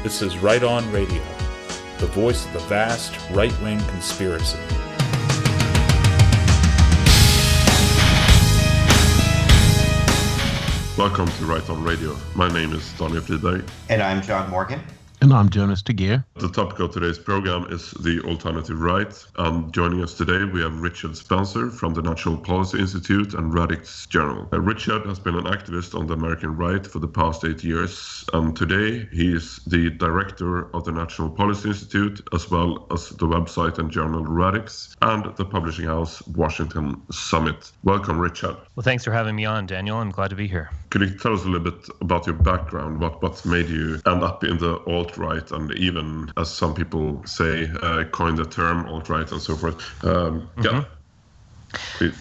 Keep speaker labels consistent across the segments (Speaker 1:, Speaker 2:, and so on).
Speaker 1: This is Right On Radio, the voice of the vast right-wing conspiracy.
Speaker 2: Welcome to Right On Radio. My name is Daniel Friedberg.
Speaker 3: And I'm John Morgan.
Speaker 4: And I'm Jonas Tegeer.
Speaker 2: The topic of today's program is the alternative right. Joining us today, we have Richard Spencer from the National Policy Institute and Radix Journal. Richard has been an activist on the American right for the past 8 years. And today, he is the director of the National Policy Institute, as well as the website and journal Radix, and the publishing house Washington Summit. Welcome, Richard.
Speaker 5: Well, thanks for having me on, Daniel. I'm glad to be here.
Speaker 2: Could you tell us a little bit about your background? What made you end up in the alt-right, and even, as some people say, coin the term alt-right and so forth? Yeah,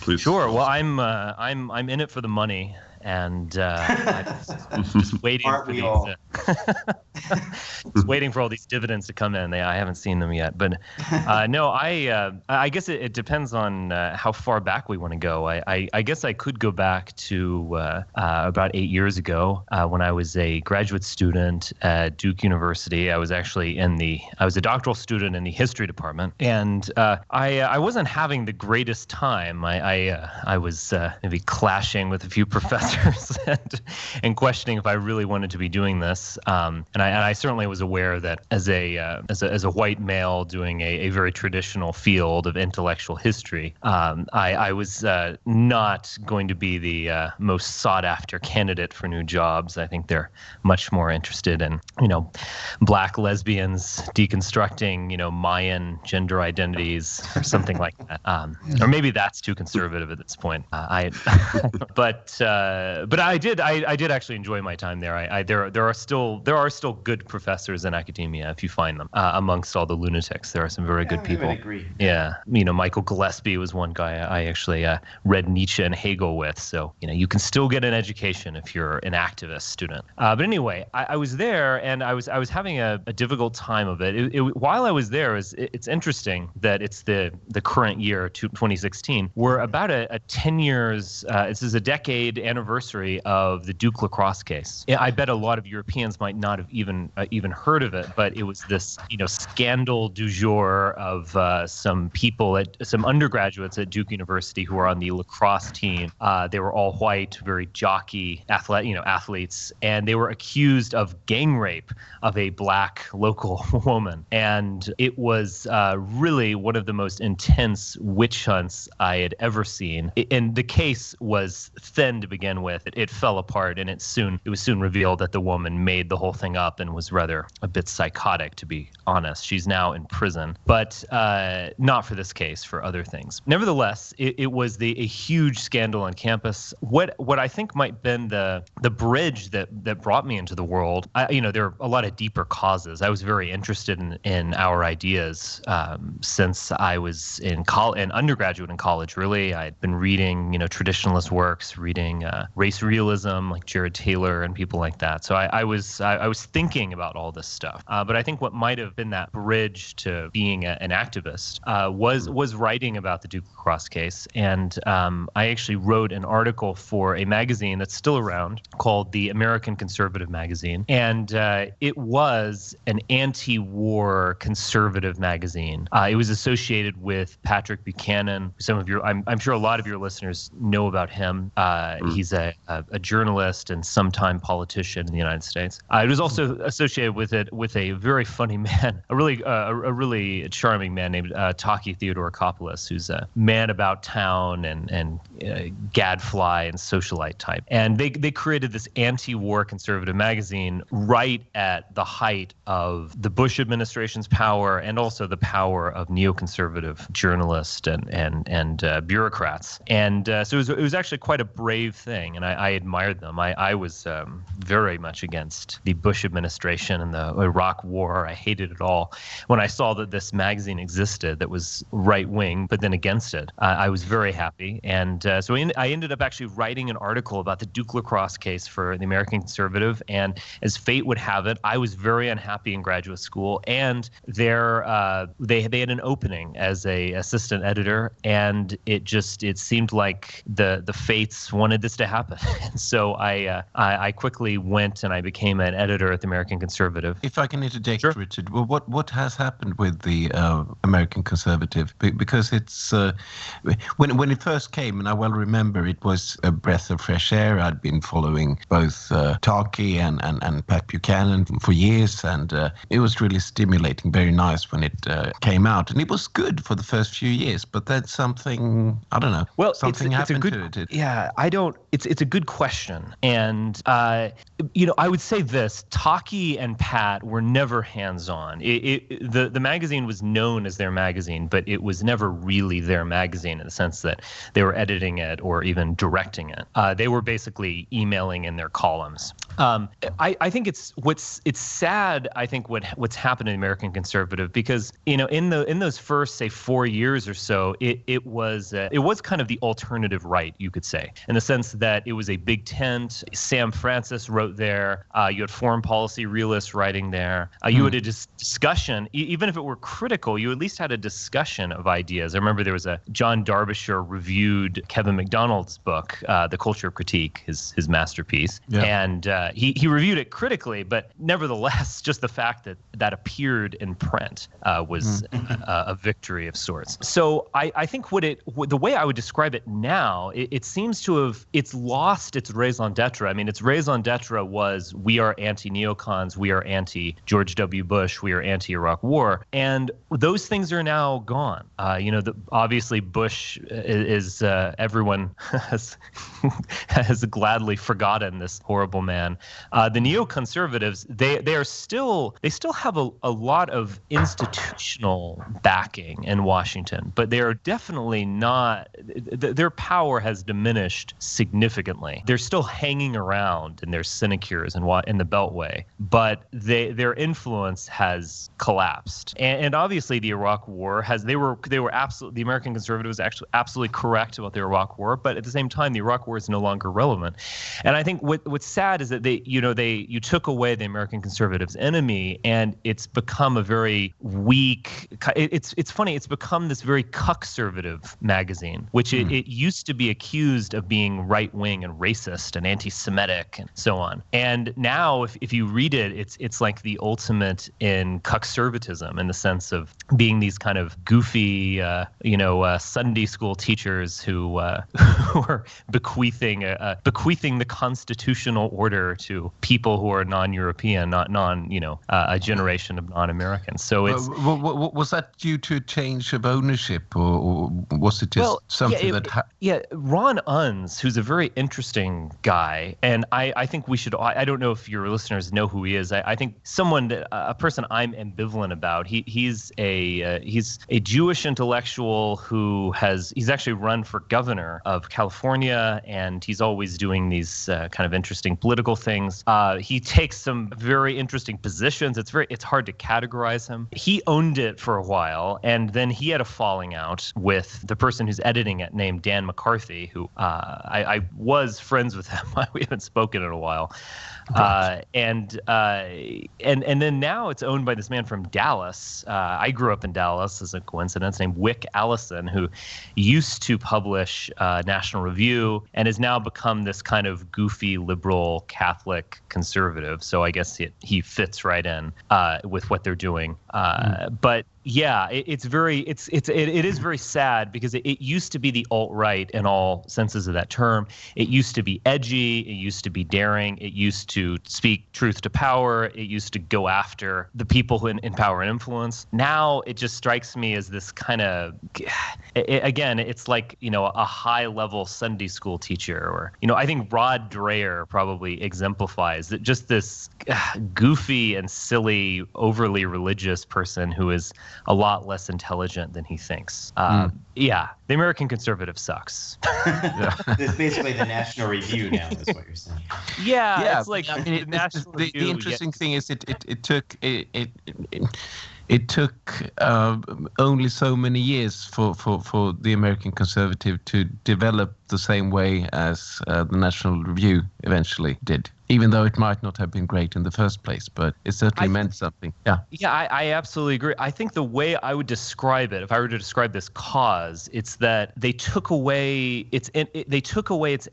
Speaker 2: please.
Speaker 5: Sure. Well, I'm in it for the money, and I'm just waiting for these. Just waiting for all these dividends to come in. I haven't seen them yet, but no, I guess it depends on how far back we want to go. I guess I could go back to about 8 years ago when I was a graduate student at Duke University. I was actually I was a doctoral student in the history department, and I wasn't having the greatest time. I was maybe clashing with a few professors and questioning if I really wanted to be doing this. And I certainly was aware that as a white male doing a very traditional field of intellectual history, I was not going to be the most sought after candidate for new jobs. I think they're much more interested in, black lesbians deconstructing, Mayan gender identities or something like that. Or maybe that's too conservative at this point. But I did actually enjoy my time there. There are still good professors in academia if you find them. Amongst all the lunatics, there are some very good people.
Speaker 3: I would agree.
Speaker 5: Yeah, Michael Gillespie was one guy I actually read Nietzsche and Hegel with. So you can still get an education if you're an activist student. But anyway, I was there and I was having a difficult time of it. While I was there, it's interesting that it's the current year, 2016. We're about a 10 years. This is a decade anniversary of the Duke lacrosse case. I bet a lot of Europeans might not have even heard of it, but it was this scandal du jour of some undergraduates at Duke University who were on the lacrosse team. They were all white, very jockey athletes, and they were accused of gang rape of a black local woman. And it was really one of the most intense witch hunts I had ever seen. And the case was thin to begin with. It fell apart, and it was soon revealed that the woman made the whole thing up and was rather a bit psychotic, to be honest. She's now in prison, but not for this case, for other things. Nevertheless, it was a huge scandal on campus. What I think might have been the bridge that brought me into the world, there are a lot of deeper causes. I was very interested in our ideas since I was in undergraduate in college, really. I'd been reading, traditionalist works, reading race realism, like Jared Taylor and people like that. So I was thinking about all this stuff. But I think what might have been that bridge to being an activist was writing about the Duke lacrosse case. And I actually wrote an article for a magazine that's still around called the American Conservative Magazine. And it was an anti-war conservative magazine. It was associated with Patrick Buchanan. I'm sure a lot of your listeners know about him. He's a journalist and sometime politician in the United States. It was also associated with a very funny man, a really charming man named Taki Theodorakopoulos, who's a man about town and gadfly and socialite type. And they created this anti-war conservative magazine right at the height of the Bush administration's power and also the power of neoconservative journalists and bureaucrats. And so it was actually quite a brave thing, and I admired them. I was very much against the Bush administration and the Iraq War. I hated it all. When I saw that this magazine existed that was right-wing, but then against it, I was very happy. And so I ended up actually writing an article about the Duke lacrosse case for the American Conservative. And as fate would have it, I was very unhappy in graduate school. And they had an opening as a assistant editor, and it seemed like the fates wanted this to happen. And so I quickly went and I became an editor at the the American Conservative.
Speaker 3: If I can interject,
Speaker 5: Sure.
Speaker 3: Richard, well, what has happened with the American Conservative? Because it's when it first came, and I well remember, it was a breath of fresh air. I'd been following both Tarky and Pat Buchanan for years, and it was really stimulating, very nice when it came out, and it was good for the first few years. But then something, I don't know, something happened to it.
Speaker 5: Yeah, I don't. It's a good question, and I would say this: Taki and Pat were never hands-on. The magazine was known as their magazine, but it was never really their magazine in the sense that they were editing it or even directing it. They were basically emailing in their columns. I think it's sad. I think what's happened in the American Conservative, because in those first, say, 4 years or so, it was kind of the alternative right, you could say, in the sense that it was a big tent. Sam Francis wrote there. You had foreign policy realists writing there. You had a discussion, even if it were critical, you at least had a discussion of ideas. I remember there was a John Derbyshire reviewed Kevin MacDonald's book, The Culture of Critique, his masterpiece. Yeah. And he reviewed it critically, but nevertheless, just the fact that appeared in print was a victory of sorts. So I think the way I would describe it now, it seems to have, it's lost its raison d'etre. I mean, its raison d'etre was, we are anti-neocons, we are anti-George W. Bush, we are anti-Iraq War, and those things are now gone. Obviously Bush is everyone has gladly forgotten this horrible man. The neoconservatives, they still have a lot of institutional backing in Washington, but they are definitely not. Their power has diminished significantly. They're still hanging around in their sinecures in the Beltway, but their influence has collapsed. And obviously the Iraq War the American Conservatives actually absolutely correct about the Iraq War, but at the same time the Iraq War is no longer relevant. And I think what's sad is that you took away the American Conservatives' enemy, and it's become a very weak. It's funny. It's become this very cuckservative magazine, which it used to be accused of being right-wing and racist and anti-Semitic and so on. And now, if you read it, it's like the ultimate in cuckservatism, in the sense of being these kind of goofy, Sunday school teachers who are bequeathing the constitutional order to people who are non-European, not a generation of non-Americans. So it's
Speaker 3: was that due to a change of ownership, or was it just something
Speaker 5: Ron Unz, who's a very interesting guy, and I think we should. I don't know if your listeners know who he is. I think a person I'm ambivalent about. He's a Jewish intellectual he's actually run for governor of California, and he's always doing these kind of interesting political things. He takes some very interesting positions. It's hard to categorize him. He owned it for a while, and then he had a falling out with the person who's editing it, named Dan McCarthy, who I was friends with him. We haven't spoken in a while. And then now it's owned by this man from Dallas. I grew up in Dallas, as a coincidence, named Wick Allison, who used to publish National Review and has now become this kind of goofy liberal Catholic conservative. So I guess he fits right in with what they're doing. But yeah, it is very sad, because it used to be the alt-right in all senses of that term. It used to be edgy. It used to be daring. It used to speak truth to power. It used to go after the people who in power and influence. Now it just strikes me as this kind of, again, it's like, a high-level Sunday school teacher, or, I think Rod Dreher probably exemplifies that, just this goofy and silly, overly religious person who is a lot less intelligent than he thinks. Yeah, the American Conservative sucks.
Speaker 4: It's basically the National Review now, is what you're saying.
Speaker 5: Yeah, it's like the National Review.
Speaker 3: The interesting thing is it took only so many years for the American Conservative to develop the same way as the National Review eventually did. Even though it might not have been great in the first place, but it certainly meant something. Yeah.
Speaker 5: Yeah, I absolutely agree. I think the way I would describe it, if I were to describe this cause, it's that they took away its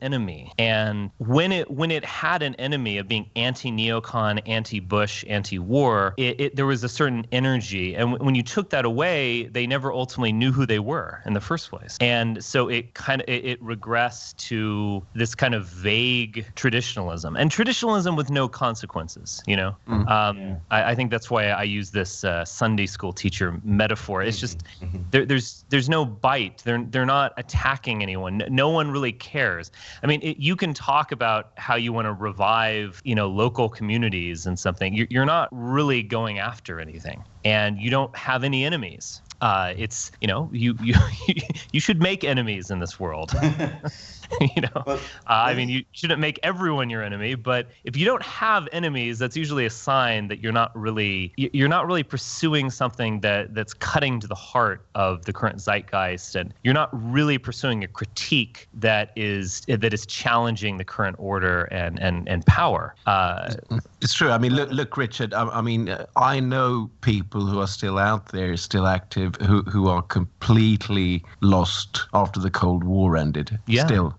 Speaker 5: enemy, and when it had an enemy of being anti-neocon, anti-Bush, anti-war, there was a certain energy, and when you took that away, they never ultimately knew who they were in the first place, and so it regressed to this kind of vague traditionalism, and traditionalism with no consequences. I think that's why I use this Sunday school teacher metaphor. It's just there's no bite. They're not attacking anyone. No one really cares. I mean, you can talk about how you want to revive, local communities and something. You're not really going after anything, and you don't have any enemies. It's you should make enemies in this world. I mean, you shouldn't make everyone your enemy, but if you don't have enemies, that's usually a sign that you're not really pursuing something that's cutting to the heart of the current zeitgeist, and you're not really pursuing a critique that is challenging the current order and power.
Speaker 3: It's true. I mean, look, Richard. I mean, I know people who are still out there, still active, who are completely lost after the Cold War ended.
Speaker 5: Yeah.
Speaker 3: Still.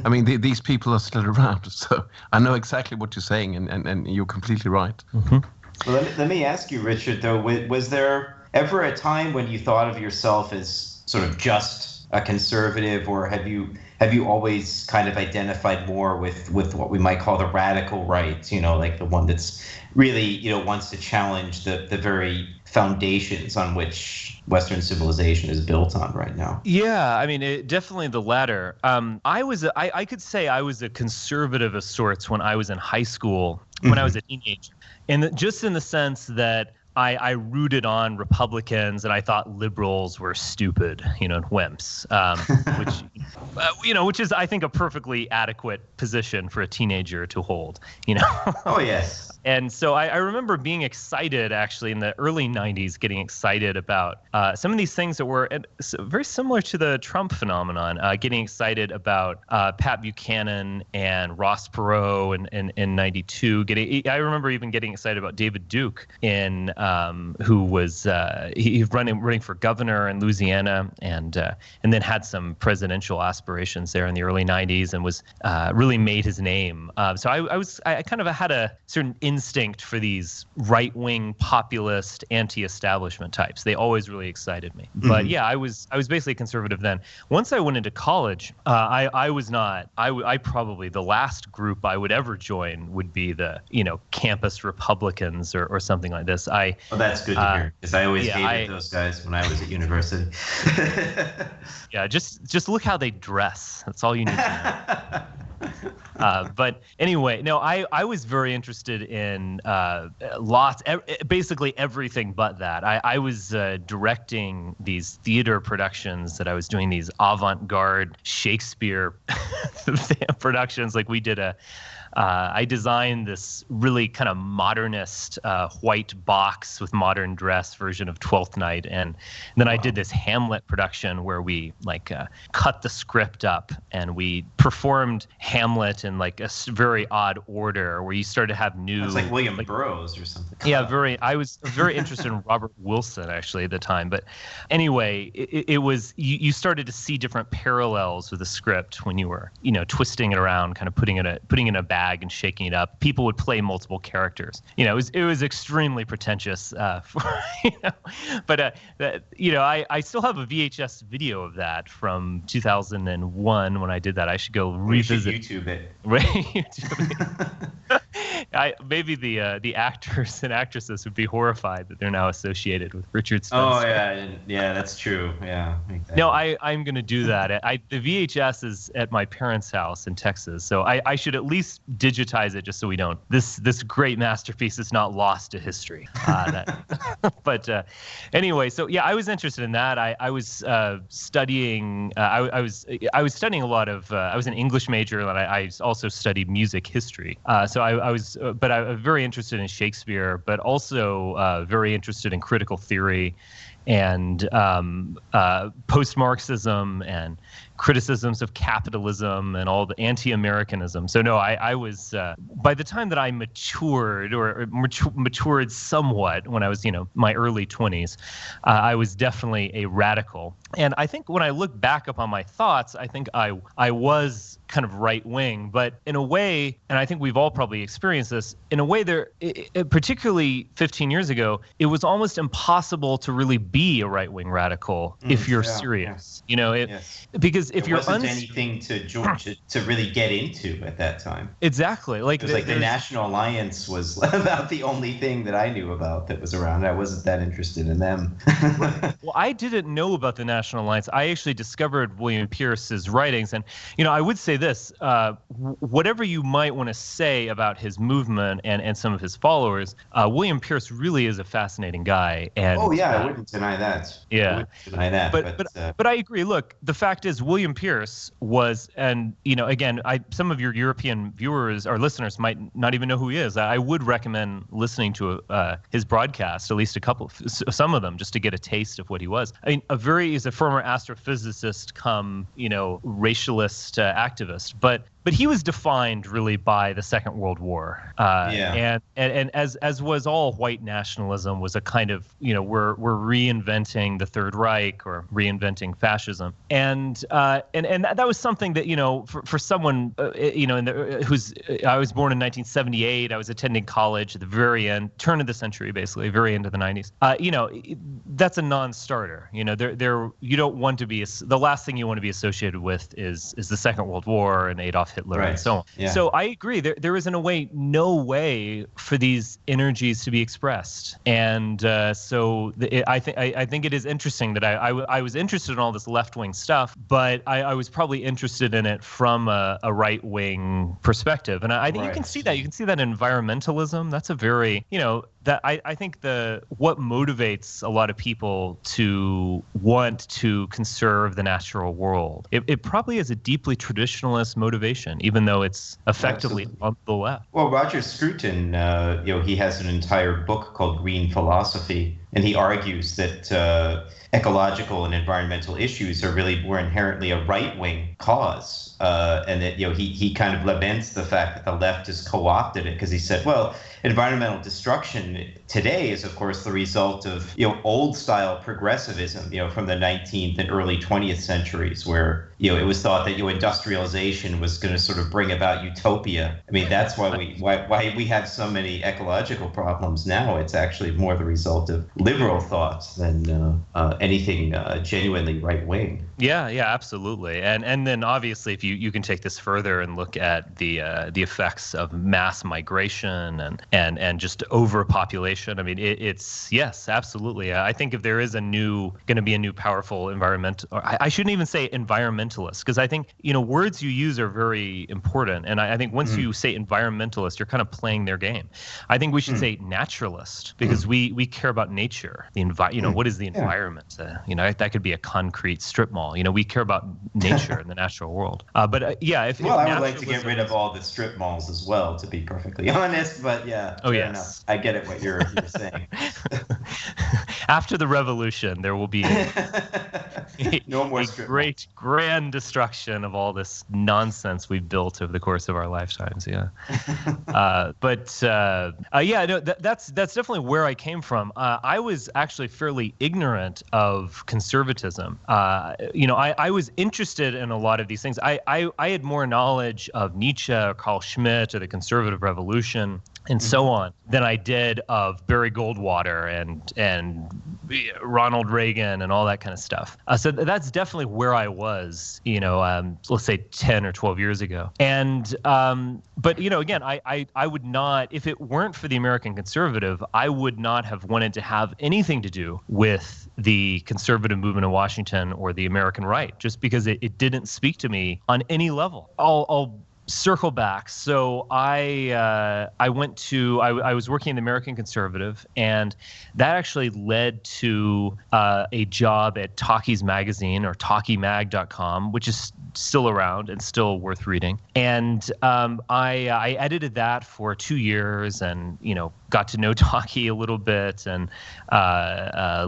Speaker 3: I mean, these people are still around, so I know exactly what you're saying, and you're completely right.
Speaker 4: Mm-hmm. Well, let me ask you, Richard, though, was there ever a time when you thought of yourself as sort of just a conservative, or have you always kind of identified more with what we might call the radical right, like the one that's really, wants to challenge the very foundations on which Western civilization is built on right now?
Speaker 5: Yeah, I mean, definitely the latter. I could say I was a conservative of sorts when I was in high school, when I was a teenager, and just in the sense that I rooted on Republicans, and I thought liberals were stupid, and wimps, which is, I think, a perfectly adequate position for a teenager to hold,
Speaker 4: Oh, yes.
Speaker 5: And so I remember being excited, actually, in the early 90s, getting excited about some of these things that were very similar to the Trump phenomenon, getting excited about Pat Buchanan and Ross Perot in 92. I remember even getting excited about David Duke, who was running for governor in Louisiana, and then had some presidential aspirations there in the early 90s, and was really made his name. So I kind of had a certain instinct for these right-wing populist anti-establishment types. They always really excited me. But yeah, I was basically conservative then. Once I went into college, I was not. I probably, the last group I would ever join would be the campus Republicans or something like this.
Speaker 4: Well, that's good to hear, because I always hated those guys when I was at university.
Speaker 5: Yeah, just look how they dress. That's all you need to know. But anyway, no, I was very interested in basically everything but that. I was directing these theater productions that I was doing, these avant-garde Shakespeare productions. Like we did I designed this really kind of modernist white box with modern dress version of Twelfth Night, and then I did this Hamlet production where we cut the script up and we performed Hamlet in like a very odd order, where you started to have new.
Speaker 4: It's like William Burroughs or something.
Speaker 5: Yeah, I was very interested in Robert Wilson actually at the time, but anyway, it was you started to see different parallels with the script when you were twisting it around, kind of putting it in a bag and shaking it up. People would play multiple characters. It was extremely pretentious. I still have a VHS video of that from 2001 when I did that. I should go revisit.
Speaker 4: You should YouTube it.
Speaker 5: YouTube it. Maybe the actors and actresses would be horrified that they're now associated with Richard Spencer.
Speaker 4: Oh yeah, that's true. Yeah. Exactly.
Speaker 5: No, I'm going to do that. The VHS is at my parents' house in Texas, so I should at least digitize it just so we don't. This great masterpiece is not lost to history. But anyway, so yeah, I was interested in that. I was studying. I was studying a lot of. I was an English major, and I also studied music history. So I was very interested in Shakespeare, but also very interested in critical theory. post-Marxism and criticisms of capitalism and all the anti-Americanism. So no, I was by the time that I matured or matured somewhat when I was, my early 20s, I was definitely a radical. And I think when I look back upon my thoughts, I think I was kind of right wing, but in a way, and I think we've all probably experienced this, in a way particularly 15 years ago, it was almost impossible to really be a right wing radical if you're serious.
Speaker 4: Yes.
Speaker 5: Because if
Speaker 4: there wasn't anything to really get into at that time.
Speaker 5: Exactly.
Speaker 4: It was the National Alliance was about the only thing that I knew about that was around. I wasn't that interested in them.
Speaker 5: Well, I didn't know about the National Alliance. I actually discovered William Pierce's writings. And, I would say this, whatever you might want to say about his movement and some of his followers, William Pierce really is a fascinating guy. And,
Speaker 4: I wouldn't deny that.
Speaker 5: Yeah.
Speaker 4: I wouldn't deny that.
Speaker 5: But I agree. Look, the fact is William Pierce was, and, again, some of your European viewers or listeners might not even know who he is. I would recommend listening to his broadcast, at least some of them, just to get a taste of what he was. I mean, he's a former astrophysicist come, racialist activist, but he was defined really by the Second World War. And as was all white nationalism, was a kind of, we're reinventing the Third Reich or reinventing fascism. And that was something that, for someone, I was born in 1978. I was attending college at the very end, turn of the century, basically, very end of the 90s. That's a non-starter. You don't want to be, the last thing you want to be associated with is the Second World War and Adolf Hitler and so on. Yeah. So I agree. There is, in a way, no way for these energies to be expressed. And I think it is interesting that I was interested in all this left-wing stuff, but I was probably interested in it from a right-wing perspective. And I think you can see that. You can see that in environmentalism. That's a very, that I think what motivates a lot of people to want to conserve the natural world, it probably is a deeply traditionalist motivation, even though it's effectively on the left.
Speaker 4: Well, Roger Scruton, he has an entire book called Green Philosophy, and he argues that ecological and environmental issues were inherently a right-wing cause, and that he kind of laments the fact that the left has co-opted it, because he said, well, environmental destruction today is, of course, the result of old-style progressivism, from the 19th and early 20th centuries, where it was thought that industrialization was going to sort of bring about utopia. I mean, that's why we have so many ecological problems now. It's actually more the result of liberal thoughts than anything genuinely right-wing.
Speaker 5: Yeah, absolutely. And then obviously, if you can take this further and look at the effects of mass migration and just overpopulation. I mean, it's yes, absolutely. I think if there is going to be a new powerful I shouldn't even say environmentalist, because I think words you use are very important. And I think once you say environmentalist, you're kind of playing their game. I think we should say naturalist, because we care about nature. What is the environment? That could be a concrete strip mall. We care about nature and the natural world.
Speaker 4: I would like to get rid of all the strip malls as well, to be perfectly honest. But yeah, enough. I get it what you're saying.
Speaker 5: After the revolution, there will be
Speaker 4: no more strip
Speaker 5: great grand destruction of all this nonsense we've built over the course of our lifetimes. Yeah, that's definitely where I came from. I was actually fairly ignorant of conservatism. I was interested in a lot of these things. I had more knowledge of Nietzsche, or Carl Schmitt, or the conservative revolution, and so on, than I did of Barry Goldwater and Ronald Reagan and all that kind of stuff. So that's definitely where I was, let's say 10 or 12 years ago. And but again, I would not, if it weren't for the American conservative, I would not have wanted to have anything to do with the conservative movement in Washington or the American right, just because it didn't speak to me on any level. I'll circle back. So I was working in the American Conservative, and that actually led to a job at Talkies Magazine, or talkiemag.com, which is still around and still worth reading. And I edited that for 2 years, and got to know Talkie a little bit, and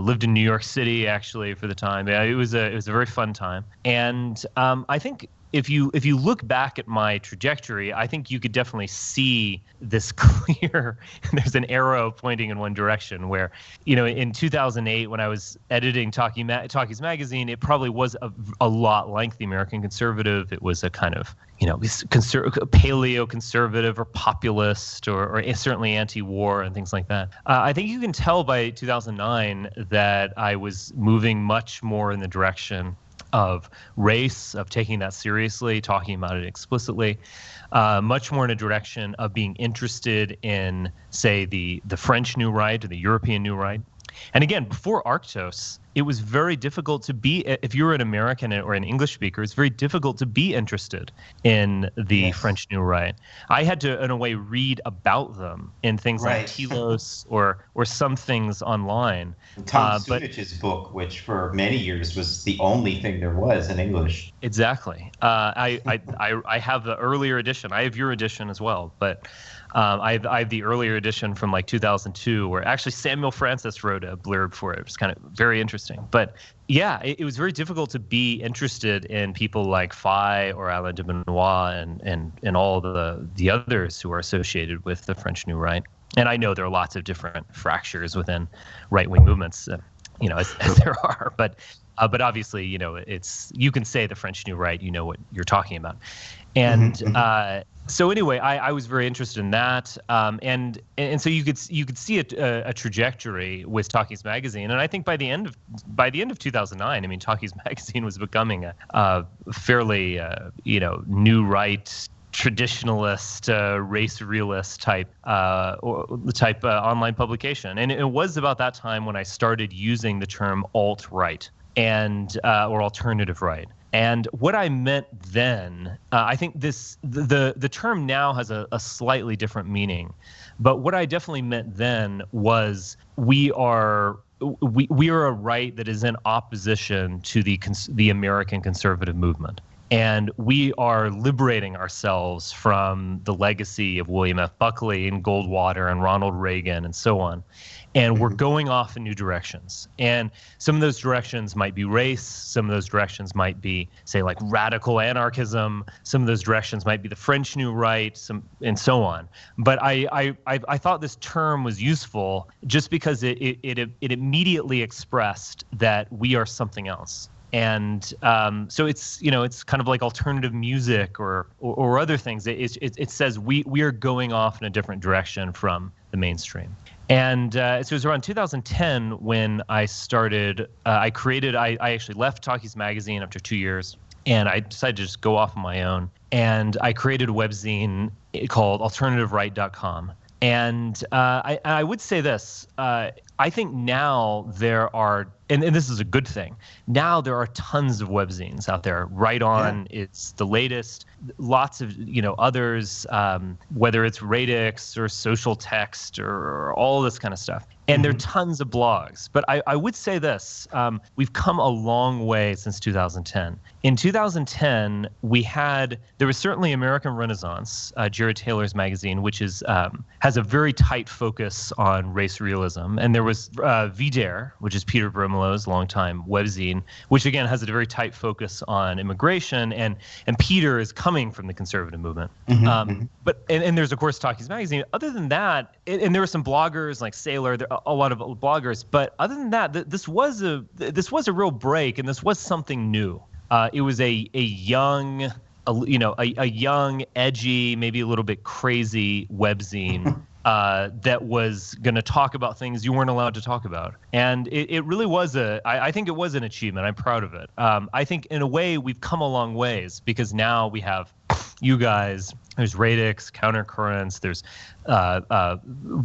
Speaker 5: lived in New York City actually for the time. Yeah, it was a very fun time. And I think if you look back at my trajectory, I think you could definitely see this clear. There's an arrow pointing in one direction where, in 2008 when I was editing Talkie's magazine, it probably was a lot like the American Conservative. It was a kind of paleo conservative or populist or certainly anti-war and things like that. I think you can tell by 2009 that I was moving much more in the direction of race, of taking that seriously, talking about it explicitly, much more in a direction of being interested in, say, the French New Right or the European New Right. And again, before Arctos, it was very difficult to be, if you were an American or an English speaker, it's very difficult to be interested in the French New Right. I had to, in a way, read about them in things like Telos or some things online.
Speaker 4: Tom Sunich's book, which for many years was the only thing there was in English.
Speaker 5: Exactly. I have the earlier edition. I have your edition as well, but I have the earlier edition from like 2002, where actually Samuel Francis wrote a blurb for it. It was kind of very interesting. But yeah, it was very difficult to be interested in people like Faye or Alain de Benoit and all the others who are associated with the French New Right. And I know there are lots of different fractures within right-wing movements, as there are. But obviously, you can say the French New Right, you know what you're talking about. And so anyway, I was very interested in that, and so you could see a trajectory with Talkie's magazine, and I think by the end of 2009, I mean, Talkie's magazine was becoming a fairly new right, traditionalist, race realist type online publication, and it was about that time when I started using the term alt-right and or alternative right. And what I meant then, I think the term now has a slightly different meaning, but what I definitely meant then was we are a right that is in opposition to the American conservative movement. And we are liberating ourselves from the legacy of William F. Buckley and Goldwater and Ronald Reagan and so on. And we're going off in new directions. And some of those directions might be race. Some of those directions might be, say, like radical anarchism. Some of those directions might be the French New Right, and so on. But I thought this term was useful just because it immediately expressed that we are something else. And so it's kind of like alternative music or other things. It says we are going off in a different direction from the mainstream. And so it was around 2010 when I started. I actually left Talkie's magazine after 2 years, and I decided to just go off on my own. And I created a webzine called AlternativeRight.com. And I would say this. I think now there are, and this is a good thing, now there are tons of webzines out there. Right On, it's the latest. Lots of others, whether it's Radix or Social Text or all this kind of stuff. And there are tons of blogs. But I would say this, we've come a long way since 2010. In 2010, there was certainly American Renaissance, Jared Taylor's magazine, which has a very tight focus on race realism. And there was VDare, which is Peter Brimelow's longtime webzine, which again has a very tight focus on immigration. And Peter is coming from the conservative movement. But there's of course Talkie's magazine. Other than that, and there were some bloggers like Saylor, a lot of bloggers. But other than that, this was a real break, and this was something new. It was a young, a young, edgy, maybe a little bit crazy webzine that was going to talk about things you weren't allowed to talk about. And it really was I think it was an achievement. I'm proud of it. I think in a way we've come a long ways because now we have you guys. There's Radix, Countercurrents. There's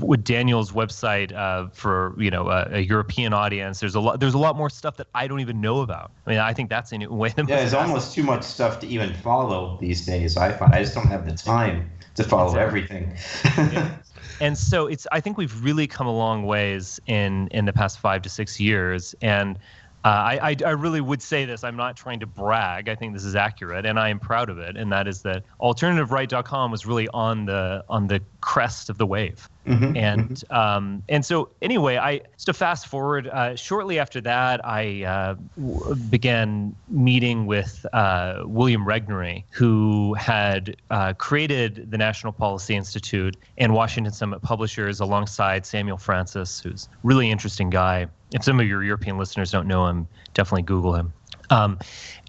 Speaker 5: with Daniel's website for a European audience. There's a lot more stuff that I don't even know about. I mean, I think that's in a way.
Speaker 4: There's almost too much stuff to even follow these days. I find I just don't have the time to follow everything.
Speaker 5: And so I think we've really come a long ways in the past 5 to 6 years, and I really would say this. I'm not trying to brag. I think this is accurate, and I am proud of it. And that is that AlternativeRight.com was really on the crest of the wave. And so anyway, to fast forward, shortly after that, I began meeting with William Regnery, who had created the National Policy Institute and Washington Summit Publishers alongside Samuel Francis, who's a really interesting guy. If some of your European listeners don't know him, definitely Google him.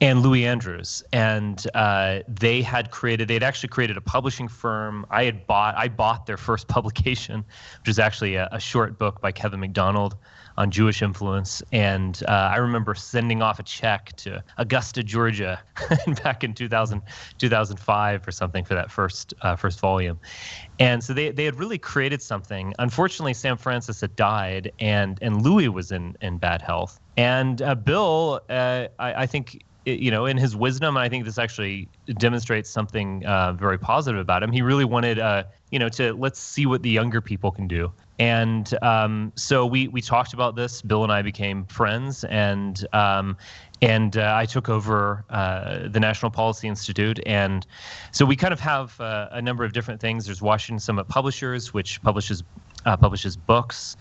Speaker 5: And Louis Andrews, and they'd actually created a publishing firm. I bought their first publication, which is actually a short book by Kevin MacDonald on Jewish influence. And I remember sending off a check to Augusta, Georgia, back in 2005 or something for that first volume. And so they had really created something. Unfortunately, Sam Francis had died, and Louis was in bad health. And Bill, I think, in his wisdom, and I think this actually demonstrates something very positive about him. He really wanted, to let's see what the younger people can do. And so we talked about this. Bill and I became friends, and I took over the National Policy Institute. And so we kind of have a number of different things. There's Washington Summit Publishers, which publishes books.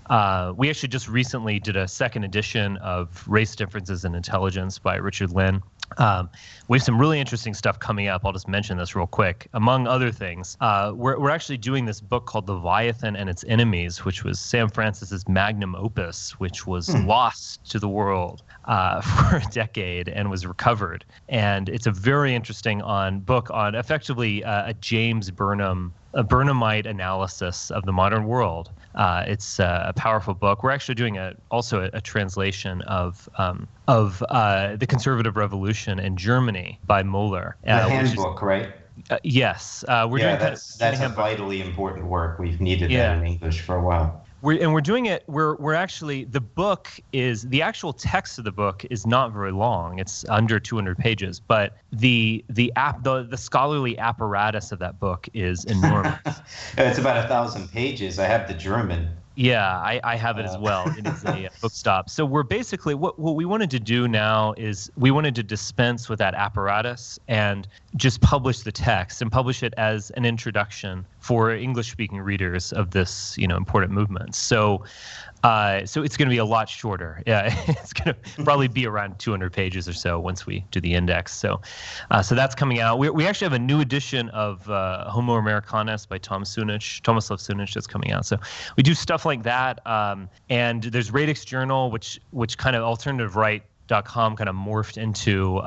Speaker 5: We actually just recently did a second edition of Race Differences in Intelligence by Richard Lynn. We have some really interesting stuff coming up. I'll just mention this real quick. Among other things, we're actually doing this book called Leviathan and Its Enemies, which was Sam Francis's magnum opus, which was lost to the world for a decade and was recovered. And it's a very interesting book on effectively a James Burnhamite analysis of the modern world. It's a powerful book. We're actually doing also a translation of the Conservative Revolution in Germany by Muller.
Speaker 4: The handbook, right?
Speaker 5: Yes.
Speaker 4: That's a vitally important work. We've needed that in English for a while.
Speaker 5: We're doing it. We're actually, the actual text of the book is not very long. It's under 200 pages, but the scholarly apparatus of that book is enormous.
Speaker 4: It's about 1,000 pages. I have the German.
Speaker 5: Yeah, I have it as well. It is a bookstop. So we're basically, what we wanted to do now is we wanted to dispense with that apparatus and just publish the text and publish it as an introduction for English-speaking readers of this, important movement. So it's going to be a lot shorter. Yeah, it's going to probably be around 200 pages or so once we do the index. So that's coming out. We actually have a new edition of Homo Americanus by Tomislav Sunic that's coming out. So we do stuff like that. And there's Radix Journal, which kind of AlternativeRight.com kind of morphed into.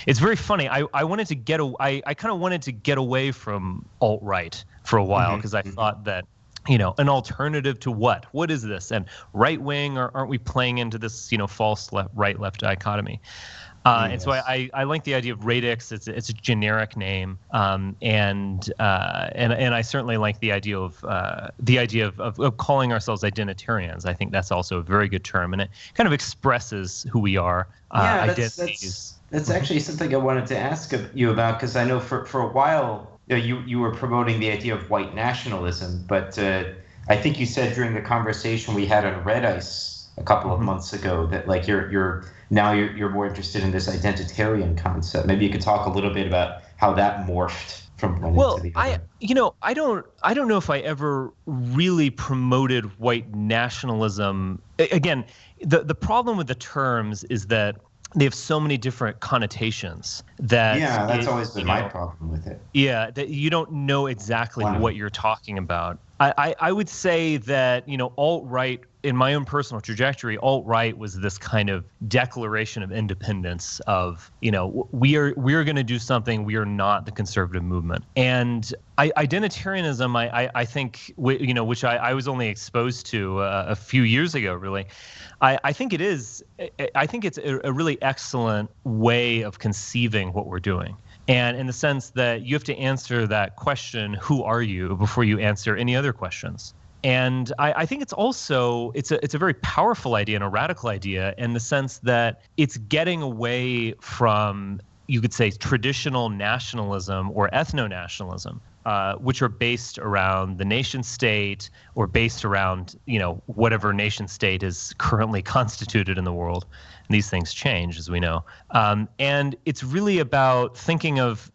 Speaker 5: It's very funny. I kind of wanted to get away from alt-right for a while because I thought that, an alternative to what? What is this? And right wing, or aren't we playing into this, false right-left dichotomy? And so I like the idea of Radix. It's a generic name, and I certainly like the idea of calling ourselves identitarians. I think that's also a very good term, and it kind of expresses who we are.
Speaker 4: That's actually something I wanted to ask you about, because I know for a while you were promoting the idea of white nationalism, but I think you said during the conversation we had on Red Ice a couple of months ago that you're more interested in this identitarian concept. Maybe you could talk a little bit about how that morphed from one into the other.
Speaker 5: I don't know if I ever really promoted white nationalism. Again, the problem with the terms is that they have so many different connotations that's
Speaker 4: always been my problem with it.
Speaker 5: Yeah, that you don't know exactly what you're talking about. I would say that, alt-right, in my own personal trajectory, alt-right was this kind of declaration of independence of, we are going to do something. We are not the conservative movement. And identitarianism, I think, which I was only exposed to a few years ago, really. I think it's a really excellent way of conceiving what we're doing. And in the sense that you have to answer that question, who are you, before you answer any other questions. And I think it's also, it's a very powerful idea and a radical idea in the sense that it's getting away from, you could say, traditional nationalism or ethno-nationalism. which are based around the nation state or based around, whatever nation state is currently constituted in the world. And these things change, as we know. And it's really about thinking of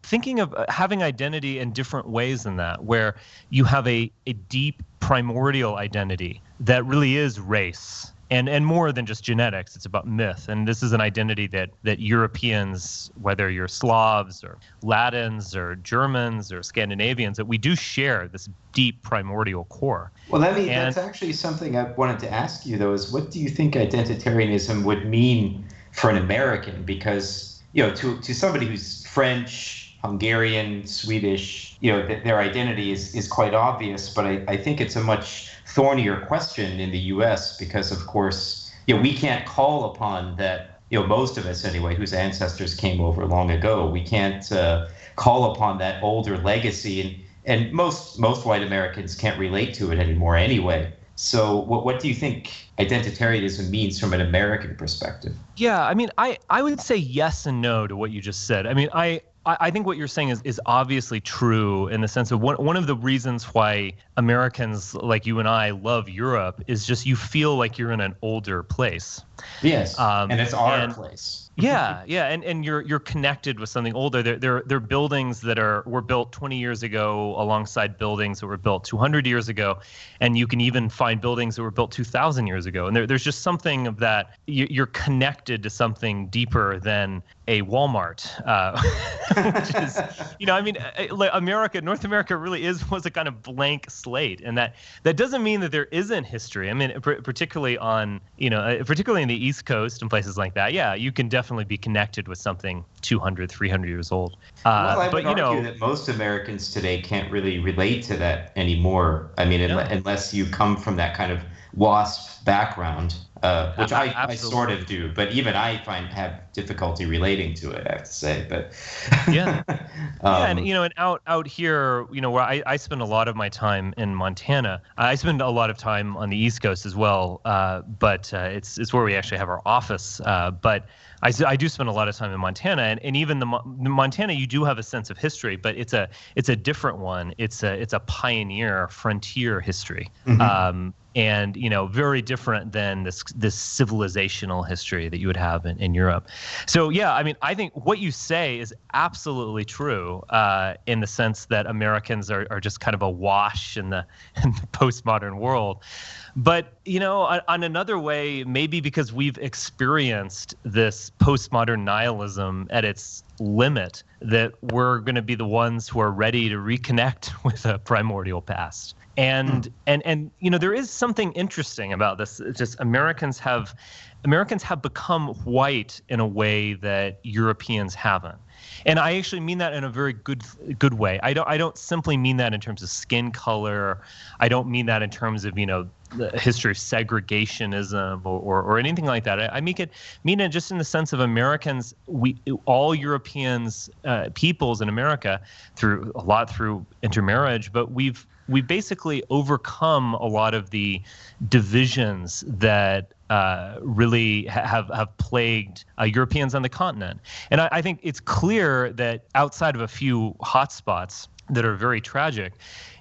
Speaker 5: having identity in different ways than that, where you have a deep primordial identity that really is race. And more than just genetics, it's about myth. And this is an identity that Europeans, whether you're Slavs or Latins or Germans or Scandinavians, that we do share this deep primordial core.
Speaker 4: Well, that's actually something I wanted to ask you, though, is what do you think identitarianism would mean for an American? Because, to somebody who's French, Hungarian, Swedish, their identity is quite obvious, but I think it's a much thornier question in the U.S. because, of course, we can't call upon that, most of us anyway, whose ancestors came over long ago, we can't call upon that older legacy, and most white Americans can't relate to it anymore anyway. So what do you think identitarianism means from an American perspective?
Speaker 5: Yeah, I mean, I would say yes and no to what you just said. I mean, I think what you're saying is obviously true in the sense of one of the reasons why Americans like you and I love Europe is just you feel like you're in an older place.
Speaker 4: Yes, and it's our place.
Speaker 5: Yeah, and you're connected with something older. They're buildings that were built 20 years ago alongside buildings that were built 200 years ago, and you can even find buildings that were built 2,000 years ago. And there's just something of that. You're connected to something deeper than a Walmart, which is, North America really was a kind of blank slate, and that doesn't mean that there isn't history. I mean, particularly in the East Coast and places like that. Yeah, you can definitely be connected with something 200, 300 years old.
Speaker 4: Well, I would argue that most Americans today can't really relate to that anymore. I mean, unless you come from that kind of WASP background, which I sort of do, but even I have difficulty relating to it, I have to say. But
Speaker 5: and out here, where I spend a lot of my time in Montana. I spend a lot of time on the East Coast as well, but it's where we actually have our office. But I do spend a lot of time in Montana, and even the Montana, you do have a sense of history, but it's a different one. It's a pioneer, frontier history. Mm-hmm. And very different than this civilizational history that you would have in Europe. So yeah, I mean, I think what you say is absolutely true in the sense that Americans are just kind of awash in the postmodern world. But on another way, maybe because we've experienced this postmodern nihilism at its limit, that we're going to be the ones who are ready to reconnect with a primordial past. And there is something interesting about this. It's just Americans have become white in a way that Europeans haven't. And I actually mean that in a very good way. I don't simply mean that in terms of skin color. I don't mean that in terms of the history of segregationism or anything like that. I mean it just in the sense of Americans. All Europeans, peoples in America, through intermarriage, but we've basically overcome a lot of the divisions that really have plagued Europeans on the continent. And I think it's clear that outside of a few hotspots that are very tragic,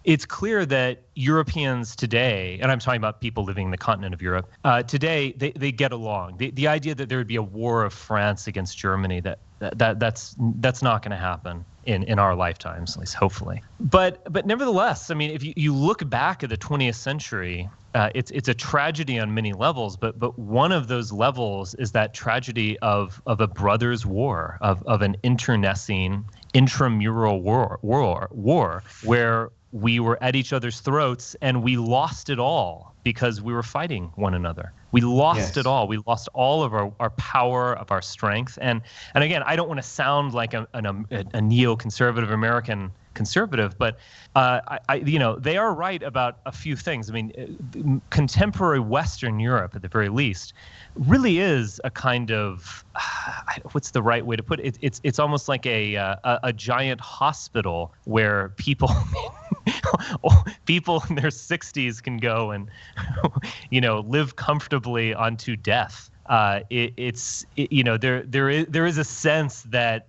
Speaker 5: it's clear that Europeans today, and I'm talking about people living in the continent of Europe, today they get along. The idea that there would be a war of France against Germany, that's not going to happen in our lifetimes, at least hopefully. But nevertheless, I mean, if you look back at the 20th century, it's a tragedy on many levels, but one of those levels is that tragedy of a brothers' war, of an internecine, intramural war where we were at each other's throats and we lost it all because we were fighting one another. We lost it all. We lost all of our power, of our strength. And again, I don't want to sound like a neoconservative American conservative, but they are right about a few things. I mean, contemporary Western Europe, at the very least, really is a kind of what's the right way to put it? It's almost like a giant hospital where people in their 60s can go and live comfortably unto death. There is a sense that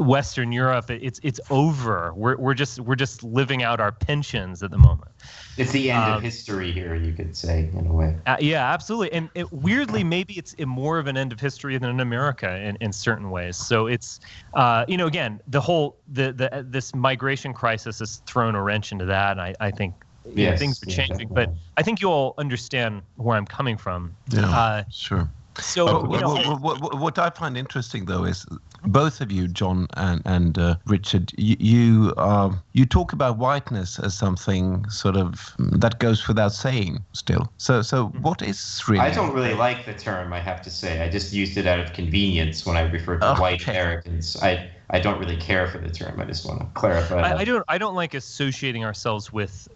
Speaker 5: Western Europe, it's over. We're just living out our pensions at the moment.
Speaker 4: It's the end of history here, you could say, in a way.
Speaker 5: Yeah, absolutely. And weirdly, maybe it's more of an end of history than in America in certain ways. So it's, again, this migration crisis has thrown a wrench into that. And I think things are changing. Definitely. But I think you all understand where I'm coming from.
Speaker 3: Yeah, sure.
Speaker 5: So
Speaker 3: what I find interesting, though, is both of you, John and Richard, you talk about whiteness as something sort of that goes without saying still. So what is really?
Speaker 4: I don't really like the term, I have to say. I just used it out of convenience when I referred to white Americans. I don't really care for the term. I just want to clarify.
Speaker 5: I don't like associating ourselves with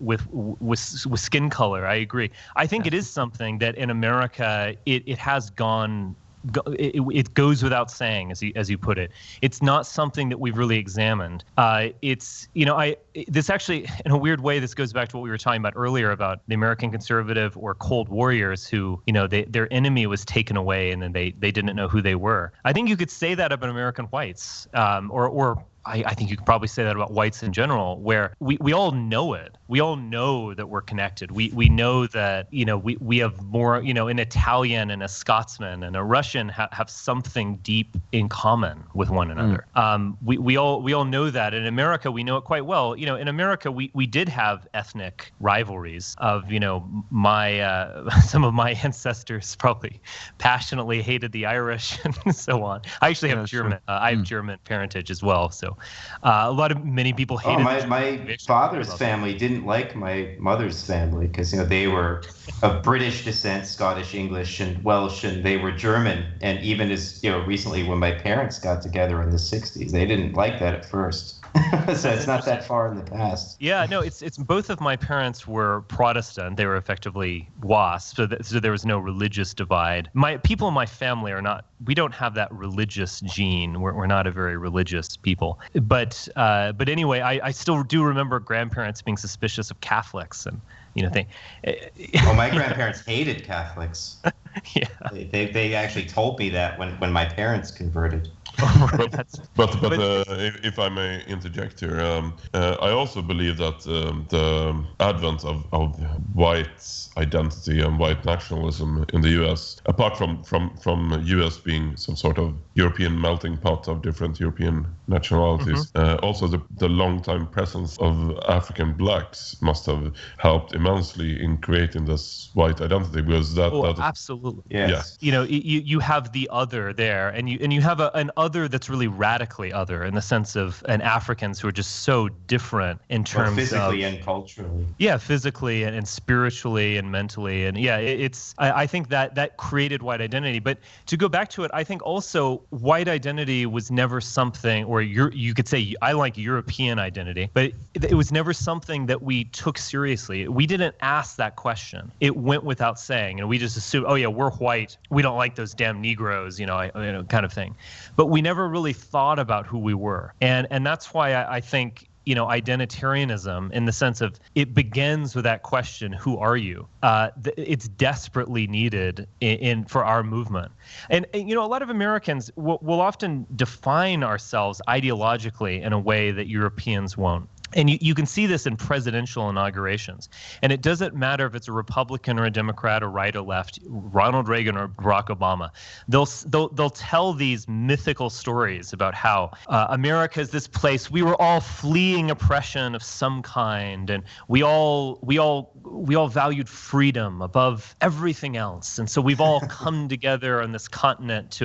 Speaker 5: skin color. I agree. I think it is something that in America it has gone. It goes without saying, as you put it. It's not something that we've really examined. This actually, in a weird way, this goes back to what we were talking about earlier about the American conservative or cold warriors who, their enemy was taken away and then they didn't know who they were. I think you could say that about American whites, or I think you could probably say that about whites in general, where we all know it. We all know that we're connected. We know that, we have more, an Italian and a Scotsman and a Russian have something deep in common with one another. We all know that. In America, we know it quite well. In America, we did have ethnic rivalries of, some of my ancestors probably passionately hated the Irish and so on. I actually have German. I have German parentage as well. So many people hated.
Speaker 4: My father's family didn't like my mother's family because they were of British descent, Scottish, English, and Welsh, and they were German. And even as recently, when my parents got together in the '60s, they didn't like that at first. So it's not that far in the past.
Speaker 5: Yeah, no, it's both of my parents were Protestant. They were effectively WASP, so there was no religious divide. People in my family are not. We don't have that religious gene. We're not a very religious people. But anyway, I still do remember grandparents being suspicious of Catholics and
Speaker 4: my grandparents hated Catholics.
Speaker 5: Yeah,
Speaker 4: they actually told me that when my parents converted.
Speaker 2: But if I may interject here, I also believe that the advent of white identity and white nationalism in the U.S., apart from U.S. being some sort of European melting pot of different European nationalities, also the long-time presence of African blacks must have helped immensely in creating this white identity, because that
Speaker 5: absolutely.
Speaker 4: Yes.
Speaker 5: Yeah. You have the other there, and you have an other that's really radically other in the sense of Africans who are just so different in terms
Speaker 4: physically
Speaker 5: of
Speaker 4: and culturally.
Speaker 5: Yeah, physically and spiritually and mentally, and I think that created white identity. But to go back to it, I think also white identity was never something, or you could say I like European identity, but it was never something that we took seriously. We didn't ask that question. It went without saying, we just assumed, oh yeah, we're white. We don't like those damn Negroes, kind of thing. But we never really thought about who we were. And that's why I think, identitarianism, in the sense of it begins with that question, who are you? It's desperately needed for our movement. And a lot of Americans will often define ourselves ideologically in a way that Europeans won't. And you can see this in presidential inaugurations. And it doesn't matter if it's a Republican or a Democrat or right or left, Ronald Reagan or Barack Obama. They'll tell these mythical stories about how America is this place. We were all fleeing oppression of some kind, and we all valued freedom above everything else. And so we've all come together on this continent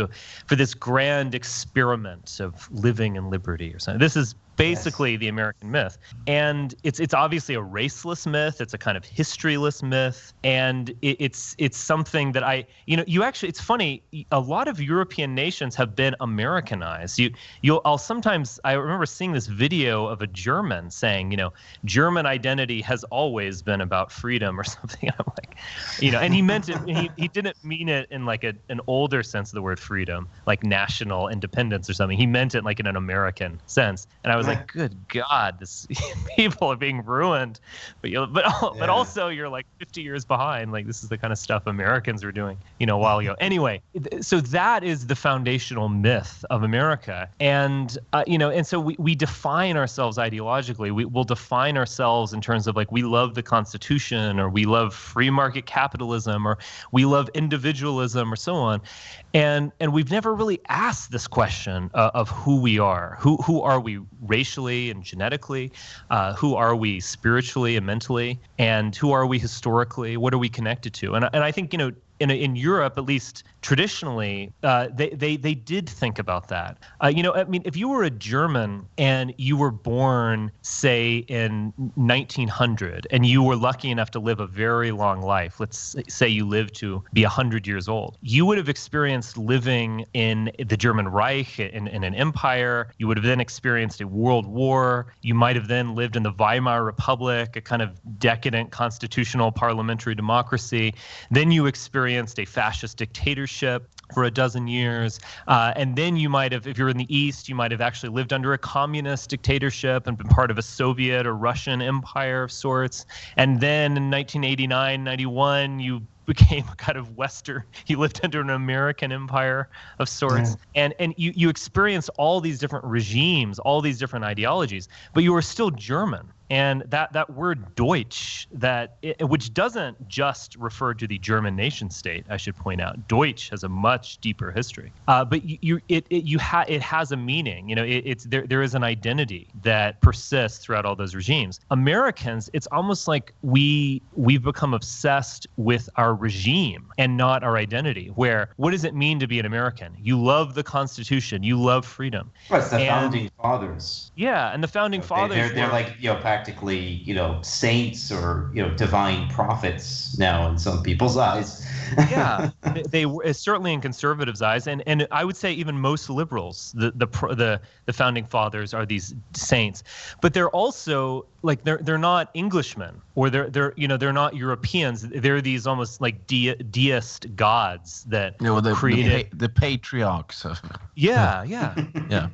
Speaker 5: for this grand experiment of living in liberty or something. This is basically the American myth. And it's obviously a raceless myth. It's a kind of historyless myth. And it's something that it's funny, a lot of European nations have been Americanized. I remember seeing this video of a German saying, German identity has always been about freedom or something. I'm like, and he meant it, he didn't mean it in like an older sense of the word freedom, like national independence or something. He meant it like in an American sense. And I was was like, good God, this people are being ruined. But also you're like 50 years behind. Like, this is the kind of stuff Americans were doing, a while ago. Anyway, so that is the foundational myth of America. And, and so we define ourselves ideologically. We'll define ourselves in terms of like, we love the Constitution, or we love free market capitalism, or we love individualism, or so on. And we've never really asked this question of who we are. Who are we racially and genetically? Who are we spiritually and mentally? And who are we historically? What are we connected to? And I think, in Europe, at least traditionally, they did think about that. I mean, if you were a German and you were born, say, in 1900, and you were lucky enough to live a very long life, let's say you lived to be 100 years old, you would have experienced living in the German Reich, in an empire. You would have then experienced a world war. You might have then lived in the Weimar Republic, a kind of decadent constitutional parliamentary democracy. Then you experienced a fascist dictatorship for a dozen years. And then you might have, if you're in the East, you might have actually lived under a communist dictatorship and been part of a Soviet or Russian empire of sorts. And then in 1989, 91, you became a kind of Western, you lived under an American empire of sorts. And you experience all these different regimes, all these different ideologies, but you are still German. And that word Deutsch, which doesn't just refer to the German nation state, I should point out. Deutsch has a much deeper history, but it has a meaning. There is an identity that persists throughout all those regimes. Americans, it's almost like we've become obsessed with our regime and not our identity. Where, what does it mean to be an American? You love the Constitution, you love freedom.
Speaker 4: Well, it's the founding fathers.
Speaker 5: Yeah, and the founding fathers.
Speaker 4: They're like practically saints or divine prophets now in some people's eyes.
Speaker 5: Yeah, they were certainly in conservatives' eyes, and I would say even most liberals, the founding fathers are these saints, but they're also like they're not Englishmen, or they're not Europeans. They're these almost like deist gods that created
Speaker 3: the patriarchs.
Speaker 5: Yeah.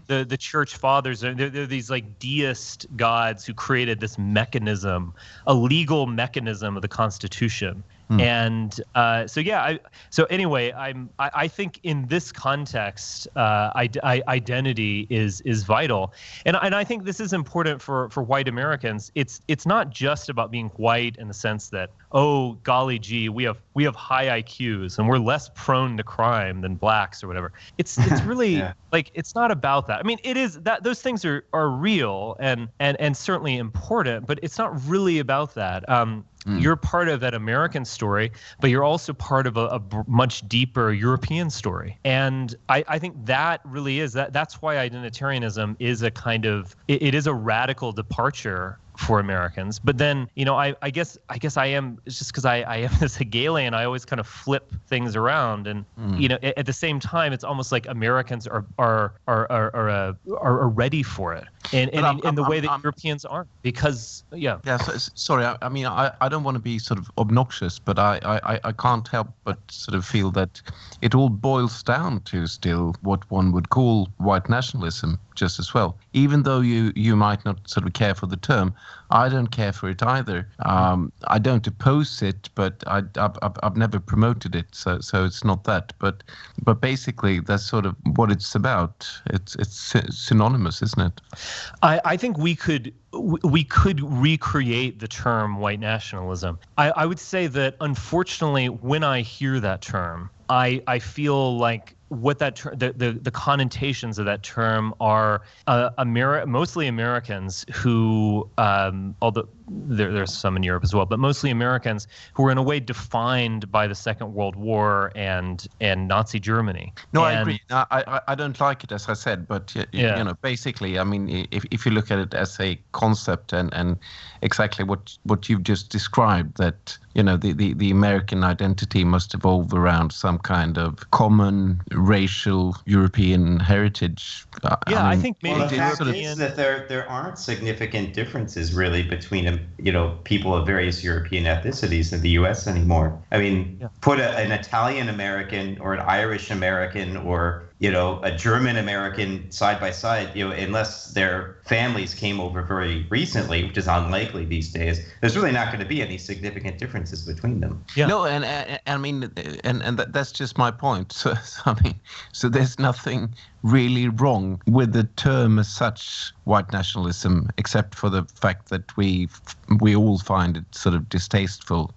Speaker 5: The church fathers. They're these like deist gods who created this mechanism, a legal mechanism of the Constitution. And so anyway, I think in this context, identity is vital, and I think this is important for white Americans. It's not just about being white in the sense that, oh golly gee, we have high IQs and we're less prone to crime than blacks or whatever. It's really like, it's not about that. I mean, it is that those things are real and certainly important, but it's not really about that. You're part of that American story, but you're also part of a much deeper European story. And I think that really is, that's why identitarianism is a kind of, it is a radical departure for Americans. But then, I guess I am, it's just because I am this Hegelian, I always kind of flip things around. And, at the same time, it's almost like Americans are ready for it. In the way that Europeans aren't, because
Speaker 3: sorry. I mean, I don't want to be sort of obnoxious, but I can't help but sort of feel that it all boils down to still what one would call white nationalism just as well. Even though you might not sort of care for the term, I don't care for it either. I don't oppose it, but I've never promoted it, so it's not that. But basically, that's sort of what it's about. It's synonymous, isn't it?
Speaker 5: I think we could recreate the term white nationalism. I would say that, unfortunately, when I hear that term, I feel like what that the connotations of that term are mostly Americans who, although there's some in Europe as well, but mostly Americans who were in a way defined by the Second World War and Nazi Germany.
Speaker 3: No, I agree. I don't like it, as I said, but basically, I mean, if you look at it as a concept and exactly what you've just described, that the American identity must evolve around some kind of common racial European heritage.
Speaker 5: I think maybe
Speaker 4: the fact is that there aren't significant differences really between people of various European ethnicities in the U.S. anymore. I mean, put an Italian American or an Irish American or a German American side by side, unless their families came over very recently, which is unlikely these days, there's really not going to be any significant differences between them.
Speaker 3: Yeah. No, and I mean, and that's just my point. So I mean, so there's nothing really wrong with the term as such, white nationalism, except for the fact that we all find it sort of distasteful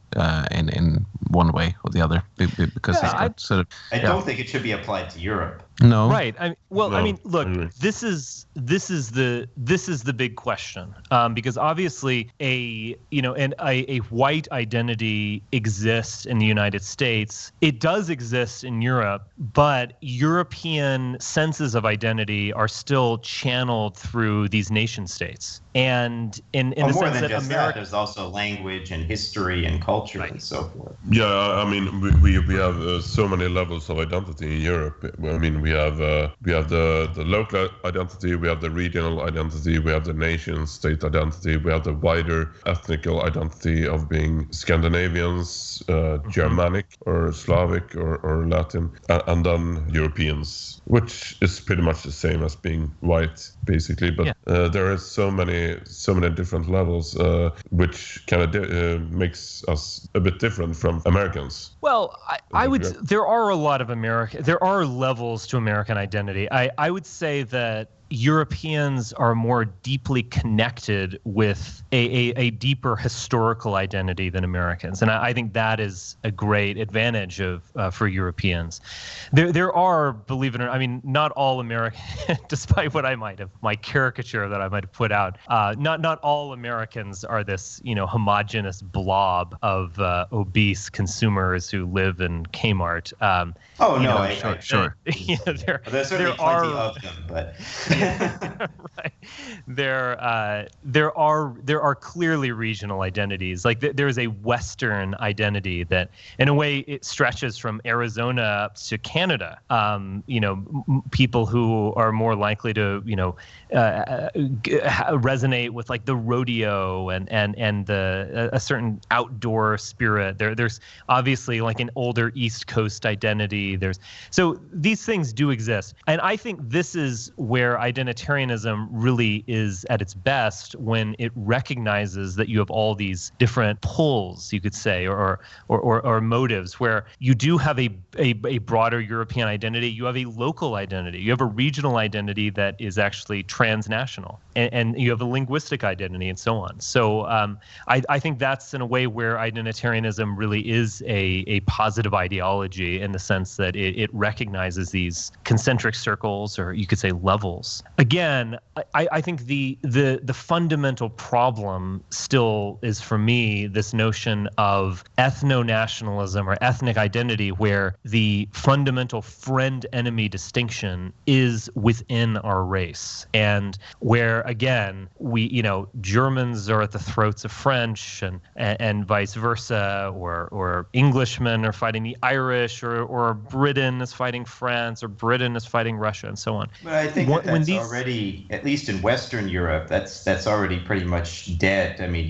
Speaker 3: in one way or the other, because it's got sort of.
Speaker 4: I don't think it should be applied to Europe.
Speaker 3: No.
Speaker 5: Right. I mean, look, this is the big question, because obviously a white identity exists in the United States. It does exist in Europe, but European senses of identity are still channeled through these nation states. And in the
Speaker 4: more
Speaker 5: sense
Speaker 4: than
Speaker 5: that
Speaker 4: just
Speaker 5: America,
Speaker 4: that, there's also language and history and culture and so forth.
Speaker 2: Yeah, I mean, we have so many levels of identity in Europe. I mean, we have the local identity, we have the regional identity, we have the nation state identity, we have the wider ethnical identity of being Scandinavians, Germanic or Slavic or Latin, and then Europeans, which is pretty much the same as being white, basically. But there are so many different levels, which kind of makes us a bit different from Americans.
Speaker 5: Well, I would. There are a lot of there are levels to American identity. I would say that Europeans are more deeply connected with a deeper historical identity than Americans, and I think that is a great advantage for Europeans. There are, believe it or not, I mean, not all American, despite what my caricature that I might have put out, not all Americans are this homogenous blob of obese consumers who live in Kmart.
Speaker 3: Sure.
Speaker 4: There's certainly plenty of them, but.
Speaker 5: Right. There are clearly regional identities. Like there is a Western identity that, in a way, it stretches from Arizona up to Canada. People who are more likely to resonate with like the rodeo and a certain outdoor spirit. There's obviously like an older East Coast identity. So these things do exist, and I think this is where identitarianism really is at its best, when it recognizes that you have all these different pulls, you could say, or motives, where you do have a broader European identity, you have a local identity, you have a regional identity that is actually transnational, and you have a linguistic identity, and so on. So I think that's in a way where identitarianism really is a positive ideology, in the sense that it recognizes these concentric circles, or you could say levels. Again, I think the fundamental problem still is, for me, this notion of ethno-nationalism or ethnic identity, where the fundamental friend-enemy distinction is within our race, and where, again, Germans are at the throats of French, and vice versa, or Englishmen are fighting the Irish, or Britain is fighting France, or Britain is fighting Russia, and so on.
Speaker 4: But I think that's already, at least in Western Europe, that's already pretty much dead. I mean,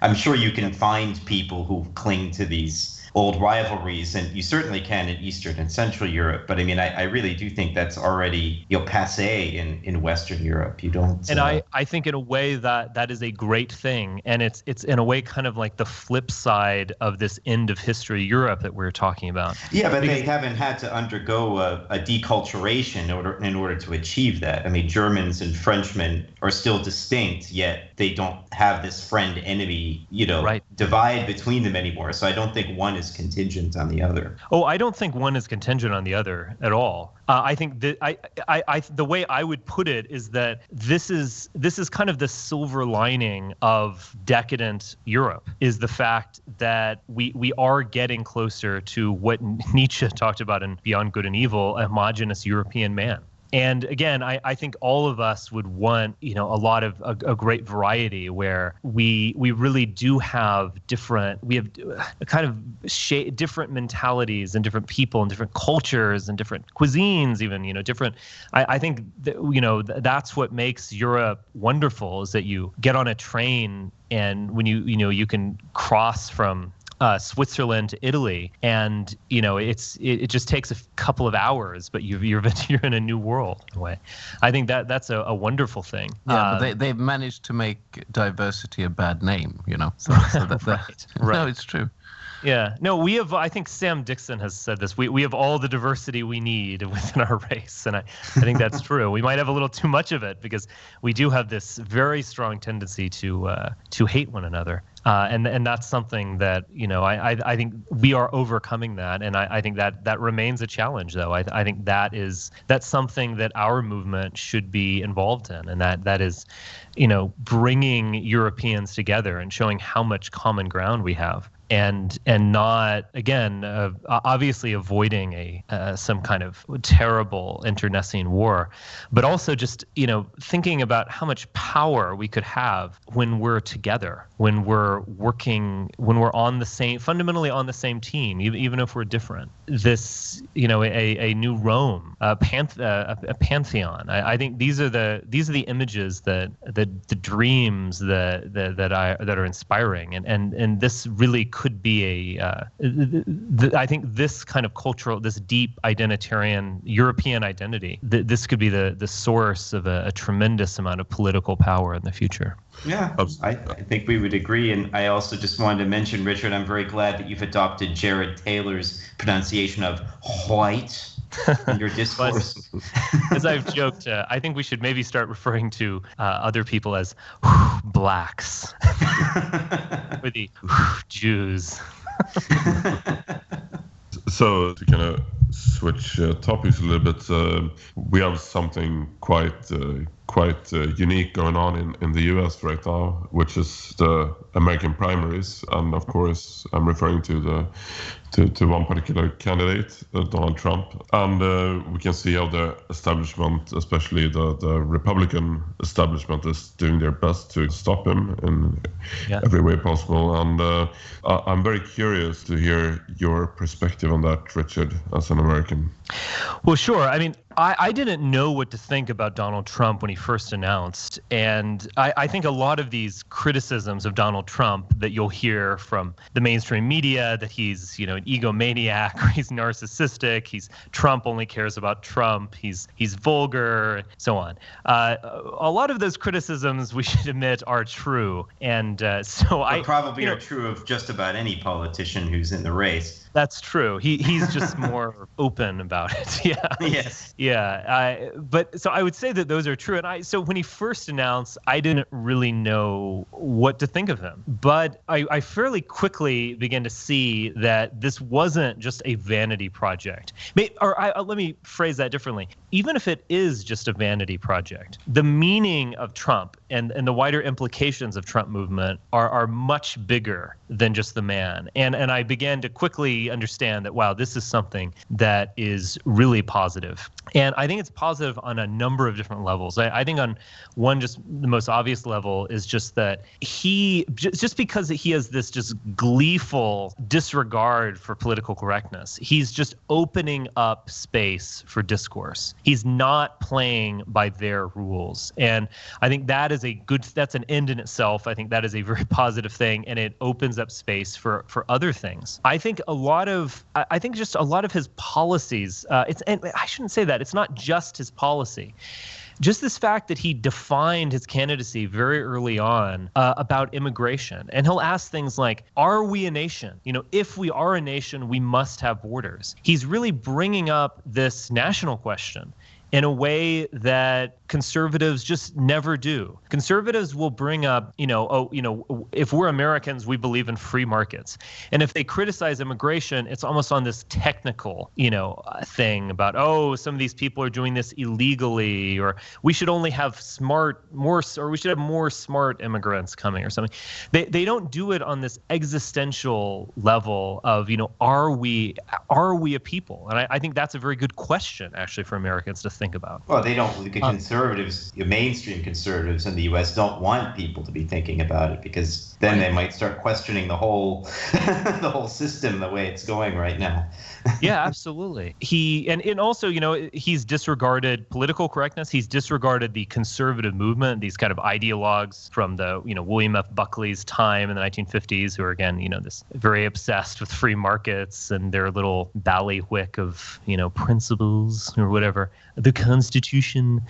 Speaker 4: I'm sure you can find people who cling to these old rivalries, and you certainly can in Eastern and Central Europe. But I mean, I really do think that's already passé in Western Europe. You don't.
Speaker 5: And I think in a way that is a great thing, and it's in a way kind of like the flip side of this end of history Europe that we're talking about.
Speaker 4: Yeah, but they haven't had to undergo a deculturation in order to achieve that. I mean, Germans and Frenchmen are still distinct, yet they don't have this friend-enemy, divide between them anymore. So I don't think one is contingent on the other.
Speaker 5: Oh, I don't think one is contingent on the other at all. I think that the way I would put it is that this is kind of the silver lining of decadent Europe, is the fact that we are getting closer to what Nietzsche talked about in Beyond Good and Evil, a homogeneous European man. And again, I think all of us would want, a lot of a great variety, where we really do have different different mentalities, and different people, and different cultures, and different cuisines, even, different. I think that, that's what makes Europe wonderful, is that you get on a train, and when you can cross from Switzerland to Italy, and it just takes a couple of hours, but you're in a new world in a way. I think that's a wonderful thing.
Speaker 3: Yeah, but they've managed to make diversity a bad name, So
Speaker 5: right.
Speaker 3: No, it's true.
Speaker 5: Yeah. No, we have, I think Sam Dixon has said this, we have all the diversity we need within our race. And I think that's true. We might have a little too much of it because we do have this very strong tendency to hate one another. And that's something that, I think we are overcoming that. And I think that remains a challenge, though. I think that's something that our movement should be involved in. And that is, bringing Europeans together and showing how much common ground we have. And not, again, obviously avoiding some kind of terrible internecine war, but also just, thinking about how much power we could have when we're together, when we're working, when we're fundamentally on the same team, even if we're different. This, a new Rome, a pantheon. I think these are the images the dreams that are inspiring, and this really could be I think this kind of cultural, this deep identitarian European identity, this could be the source of a tremendous amount of political power in the future.
Speaker 4: Yeah, I think we would agree. And I also just wanted to mention, Richard, I'm very glad that you've adopted Jared Taylor's pronunciation of white in your discourse.
Speaker 5: As I've joked, I think we should maybe start referring to other people as blacks or the Jews.
Speaker 2: So to kind of switch topics a little bit, we have something quite unique going on in the US right now, which is the American primaries. And of course, I'm referring to one particular candidate, Donald Trump. And we can see how the establishment, especially the Republican establishment, is doing their best to stop him in every way possible. And I'm very curious to hear your perspective on that, Richard, as an American.
Speaker 5: Well, sure. I mean, I didn't know what to think about Donald Trump when he first announced. And I think a lot of these criticisms of Donald Trump that you'll hear from the mainstream media, that he's, an egomaniac, or he's narcissistic, Trump only cares about Trump, he's vulgar, so on. A lot of those criticisms, we should admit, are true. And
Speaker 4: probably are true of just about any politician who's in the race.
Speaker 5: That's true. He's just more open about it. Yeah.
Speaker 4: Yes.
Speaker 5: Yeah. But so I would say that those are true. And so when he first announced, I didn't really know what to think of him. But I fairly quickly began to see that this wasn't just a vanity project. Let me phrase that differently. Even if it is just a vanity project, the meaning of Trump and the wider implications of Trump movement are much bigger than just the man. And I began to quickly understand that, wow, this is something that is really positive. And I think it's positive on a number of different levels. I think on one, just the most obvious level is just that just because he has this just gleeful disregard for political correctness, he's just opening up space for discourse. He's not playing by their rules. And I think that is that's an end in itself. I think that is a very positive thing, and it opens up space for other things. I think just a lot of his policies, and I shouldn't say that, it's not just his policy. Just this fact that he defined his candidacy very early on about immigration. And he'll ask things like, are we a nation? If we are a nation, we must have borders. He's really bringing up this national question in a way that conservatives just never do. Conservatives will bring up, if we're Americans, we believe in free markets. And if they criticize immigration, it's almost on this technical, thing about, some of these people are doing this illegally, or we should only have we should have more smart immigrants coming or something. They don't do it on this existential level of, are we a people? And I think that's a very good question, actually, for Americans to think about.
Speaker 4: Well, they don't. The conservatives, the mainstream conservatives in the U.S. don't want people to be thinking about it, because then they might start questioning the whole system the way it's going right now.
Speaker 5: Yeah, absolutely. And also, he's disregarded political correctness. He's disregarded the conservative movement, these kind of ideologues from the, William F. Buckley's time in the 1950s, who are, again, this very obsessed with free markets and their little ballywick of, principles or whatever, the Constitution.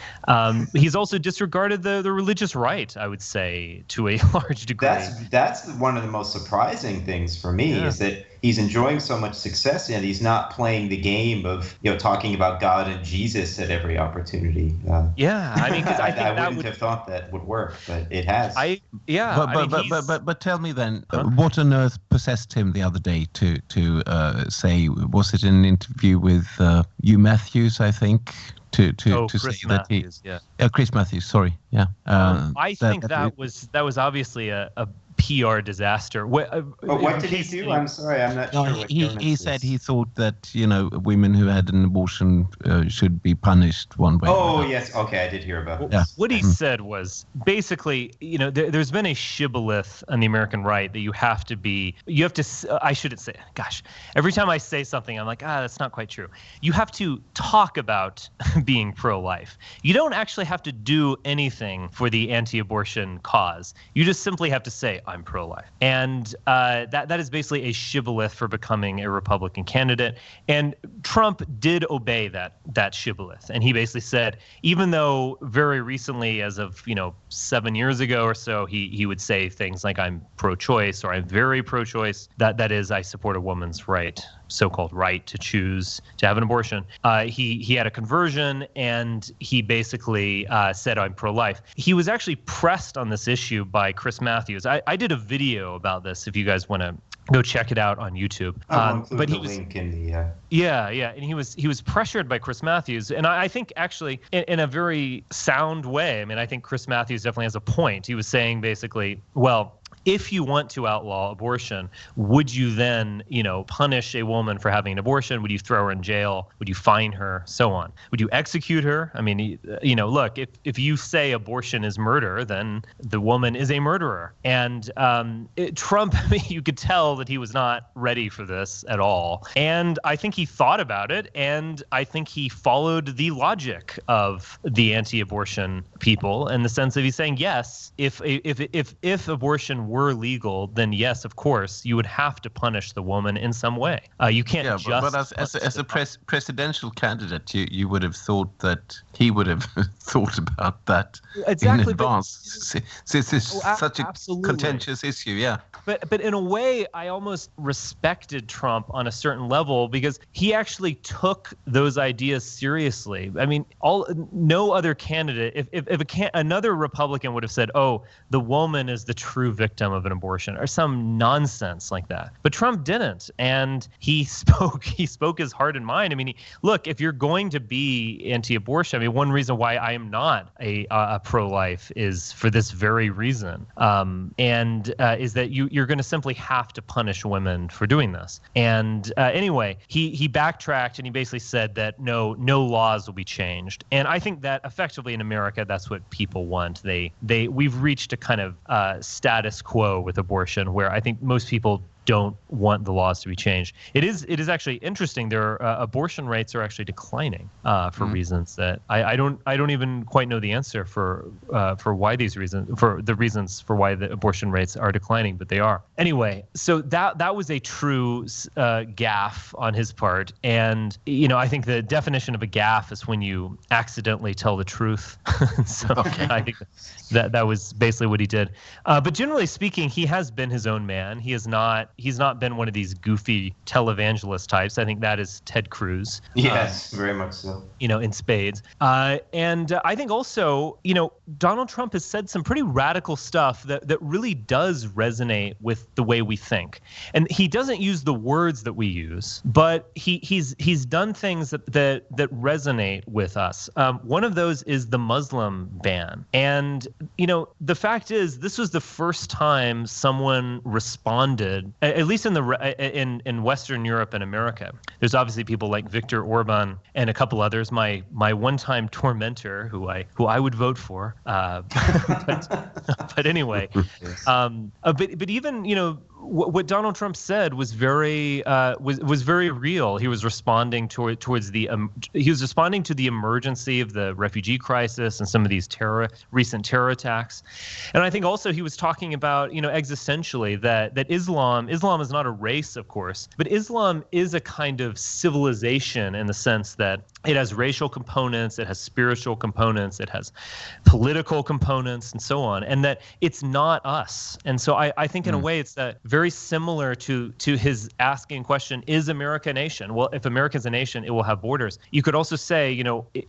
Speaker 5: He's also disregarded the religious right, I would say, to a large degree.
Speaker 4: That's one of the most surprising things for me, is that he's enjoying so much success and he's not playing the game of talking about God and Jesus at every opportunity.
Speaker 5: I mean, 'cause I think
Speaker 4: I wouldn't have thought that would work, but it has.
Speaker 3: But tell me then, what on earth possessed him the other day to say? Was it an interview with Hugh Matthews, I think? To
Speaker 5: Chris
Speaker 3: say
Speaker 5: Matthews,
Speaker 3: that Chris Matthews, sorry, yeah.
Speaker 5: I think that was obviously a PR disaster.
Speaker 4: What did he do? I'm sorry, I'm not sure.
Speaker 3: He said he thought that women who had an abortion should be punished one way.
Speaker 4: Oh yes, okay, I did hear about it.
Speaker 3: Yeah.
Speaker 5: What he said was basically, there's been a shibboleth on the American right that you have to. I shouldn't say. Gosh, every time I say something, I'm like, that's not quite true. You have to talk about being pro-life. You don't actually have to do anything for the anti-abortion cause. You just simply have to say, I'm pro-life. And that is basically a shibboleth for becoming a Republican candidate. And Trump did obey that shibboleth. And he basically said, even though very recently, as of 7 years ago or so, he would say things like, I'm pro-choice, or I'm very pro-choice. That is, I support a woman's right, so-called right to choose to have an abortion. He had a conversion, and he basically said, I'm pro-life. He was actually pressed on this issue by Chris Matthews. I did a video about this if you guys want to go check it out on YouTube.
Speaker 4: I'll include the link in the
Speaker 5: and he was pressured by Chris Matthews, and I think actually in a very sound way. I mean, I think Chris Matthews definitely has a point. He was saying basically, well, if you want to outlaw abortion, would you then, punish a woman for having an abortion? Would you throw her in jail? Would you fine her? So on. Would you execute her? I mean, look, if you say abortion is murder, then the woman is a murderer. And Trump, you could tell that he was not ready for this at all. And I think he thought about it, and I think he followed the logic of the anti-abortion people in the sense of he's saying, yes, if abortion were legal, then yes, of course, you would have to punish the woman in some way. You can't just.
Speaker 3: But as a presidential candidate, you would have thought that he would have thought about that in advance. This is such a contentious issue, yeah.
Speaker 5: But in a way, I almost respected Trump on a certain level because he actually took those ideas seriously. I mean, no other candidate, if another Republican would have said, "Oh, the woman is the true victim of an abortion," or some nonsense like that. But Trump didn't, and he spoke his heart and mind. I mean, look, if you're going to be anti-abortion, I mean, one reason why I am not a pro-life is for this very reason, is that you're going to simply have to punish women for doing this. And anyway, he backtracked and he basically said that no laws will be changed. And I think that effectively in America, that's what people want. We've reached a kind of status quo with abortion where I think most people don't want the laws to be changed. It is actually interesting. Their abortion rates are actually declining for reasons that I don't even quite know the answer for why the reasons for why the abortion rates are declining, but they are. Anyway, so that was a true gaffe on his part, and I think the definition of a gaffe is when you accidentally tell the truth. So okay. I think that was basically what he did. But generally speaking, he has been his own man. He's not been one of these goofy televangelist types. I think that is Ted Cruz.
Speaker 4: Yes, very much so.
Speaker 5: In spades. And I think also, Donald Trump has said some pretty radical stuff that really does resonate with the way we think. And he doesn't use the words that we use, but he's done things that resonate with us. One of those is the Muslim ban. And, the fact is, this was the first time someone responded, at least in Western Europe and America. There's obviously people like Viktor Orban and a couple others. My one-time tormentor, who I would vote for. But anyway, but even what Donald Trump said was very was very real. He was responding towards the emergency of the refugee crisis and some of these recent terror attacks, and I think also he was talking about, existentially that Islam is not a race, of course, but Islam is a kind of civilization in the sense that it has racial components, it has spiritual components, it has political components, and so on, and that it's not us. And so I think in a way it's very similar to his asking question, is America a nation? Well, if America's a nation, it will have borders. You could also say,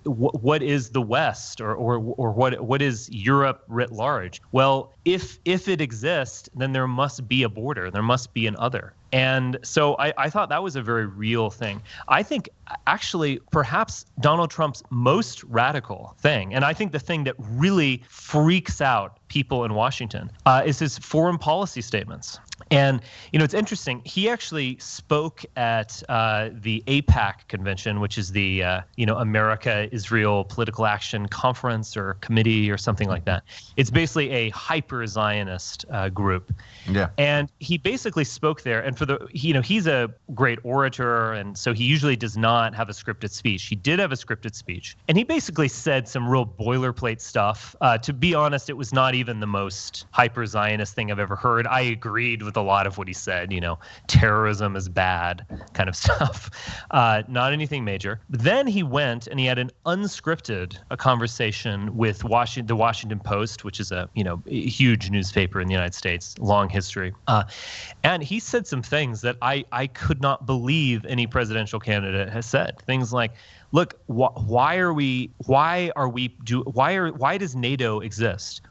Speaker 5: what is the West, or what is Europe writ large? Well, if it exists, then there must be a border. There must be an other. And so I thought that was a very real thing. I think actually perhaps Donald Trump's most radical thing, and I think the thing that really freaks out people in Washington, is his foreign policy statements. And, it's interesting. He actually spoke at the AIPAC convention, which is the, America-Israel Political Action Conference or Committee or something like that. It's basically a hyper-Zionist group. Yeah. And he basically spoke there. And he's a great orator. And so he usually does not have a scripted speech. He did have a scripted speech. And he basically said some real boilerplate stuff. To be honest, it was not even the most hyper-Zionist thing I've ever heard. I agreed with a lot of what he said, terrorism is bad kind of stuff, not anything major. But then he went and he had an unscripted conversation with the Washington Post, which is a huge newspaper in the United States, long history. And he said some things that I could not believe any presidential candidate has said. Things like, look, why does NATO exist?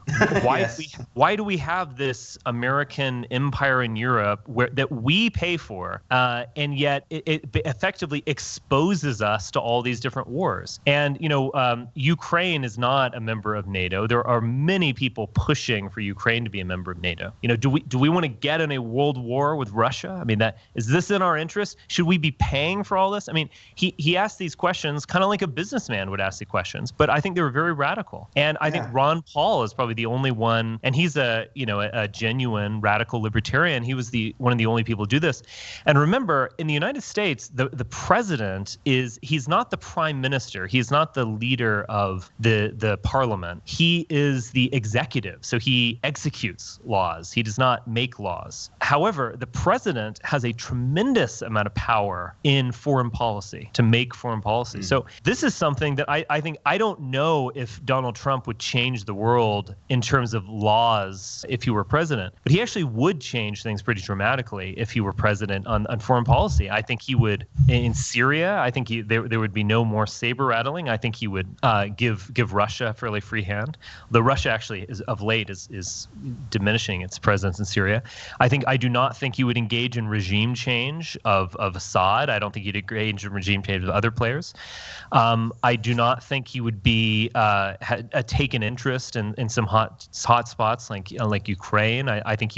Speaker 5: Why do we have this American empire in Europe that we pay for, and yet it effectively exposes us to all these different wars? And Ukraine is not a member of NATO. There are many people pushing for Ukraine to be a member of NATO. Do we want to get in a world war with Russia? I mean, is this in our interest? Should we be paying for all this? I mean, he asked these questions kind of like a businessman would ask the questions, but I think they were very radical. And I think Ron Paul is probably the only one, and he's a genuine radical libertarian. He was one of the only people to do this. And remember, in the United States, the president he's not the prime minister. He's not the leader of the parliament. He is the executive. So he executes laws. He does not make laws. However, the president has a tremendous amount of power in foreign policy, to make foreign policy. So this is something that I don't know if Donald Trump would change the world in terms of laws if he were president, but he actually would change things pretty dramatically if he were president on foreign policy. I think he would, in Syria, I think there would be no more saber rattling. I think he would give Russia a fairly free hand. Though Russia actually of late is diminishing its presence in Syria. I do not think he would engage in regime change of Assad. I don't think he'd engage in regime change of other players. I do not think he would be take an interest in some hot spots like Ukraine. I think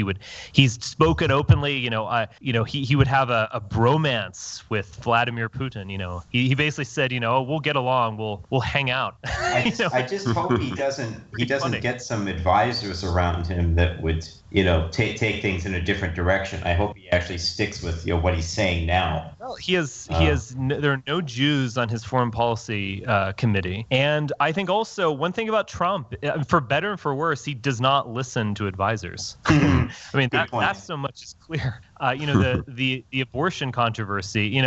Speaker 5: he's spoken openly. He would have a bromance with Vladimir Putin. He basically said, we'll get along, we'll hang out.
Speaker 4: I just hope he doesn't get some advisors around him that would take things in a different direction. I hope he actually sticks with what he's saying now.
Speaker 5: Well, there are no Jews on his foreign policy committee. And I think also one thing about Trump, for better and for worse, he does not listen to advisors. I mean, that's so much is clear. The abortion controversy,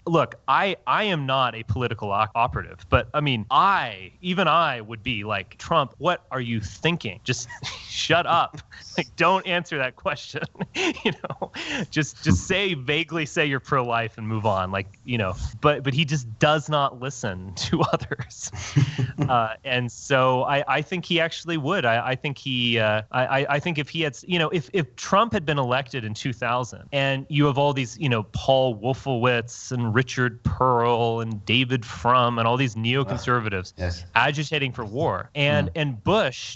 Speaker 5: look, I am not a political operative, but even I would be like, Trump, what are you thinking? Just shut up. Don't answer that question. Just vaguely say you're pro-life and move on. But he just does not listen to others. And so I think he actually would. I think if he had, if Trump had been elected in 2000, and you have all these, Paul Wolfowitz and Richard Pearl and David Frum and all these neoconservatives agitating for war, and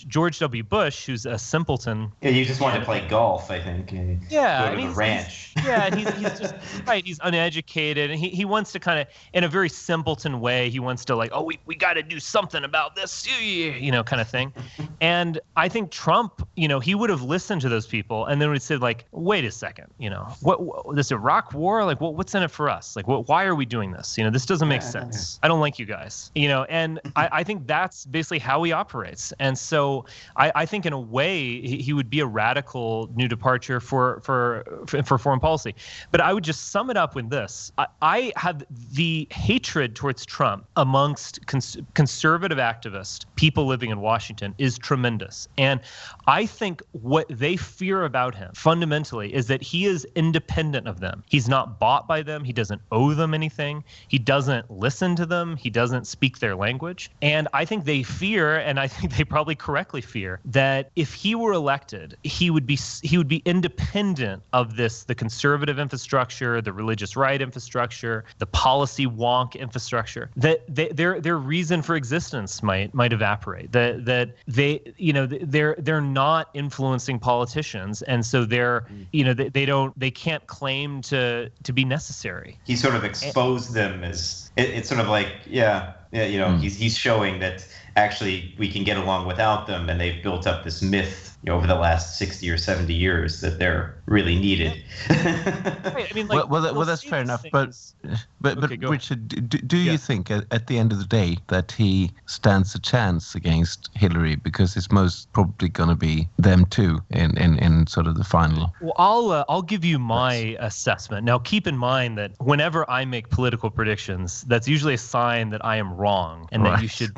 Speaker 5: George W. Bush, who's a simpleton.
Speaker 4: Yeah, you just wanted to play golf, I think.
Speaker 5: Yeah,
Speaker 4: go to the ranch.
Speaker 5: And he's just right. He's uneducated, and he wants to kind of, in a very simple simpleton way. He wants to like, oh, we got to do something about this, kind of thing. And I think Trump, he would have listened to those people and then would say like, wait a second, what this Iraq war, like what's in it for us? Like, why are we doing this? This doesn't make sense. I don't like you guys, and I think that's basically how he operates. And so I think in a way he would be a radical new departure for foreign policy. But I would just sum it up with this. I have the hatred towards Trump amongst conservative activists, people living in Washington, is tremendous. And I think what they fear about him fundamentally is that he is independent of them. He's not bought by them. He doesn't owe them anything. He doesn't listen to them. He doesn't speak their language. And I think they fear, and I think they probably correctly fear, that if he were elected, he would be independent of the conservative infrastructure, the religious right infrastructure, the policy wonk infrastructure. That their reason for existence might evaporate. That they're not influencing politicians, and so they can't claim to be necessary.
Speaker 4: He sort of exposed them as it's sort of like he's showing that actually we can get along without them, and they've built up this myth over the last 60 or 70 years that they're really needed.
Speaker 5: Right. I mean,
Speaker 3: well, that's fair enough. But
Speaker 5: Okay,
Speaker 3: Richard, do you think at the end of the day that he stands a chance against Hillary, because it's most probably going to be them too in sort of the final?
Speaker 5: Well, I'll give you my assessment. Now, keep in mind that whenever I make political predictions, that's usually a sign that I am wrong and that you should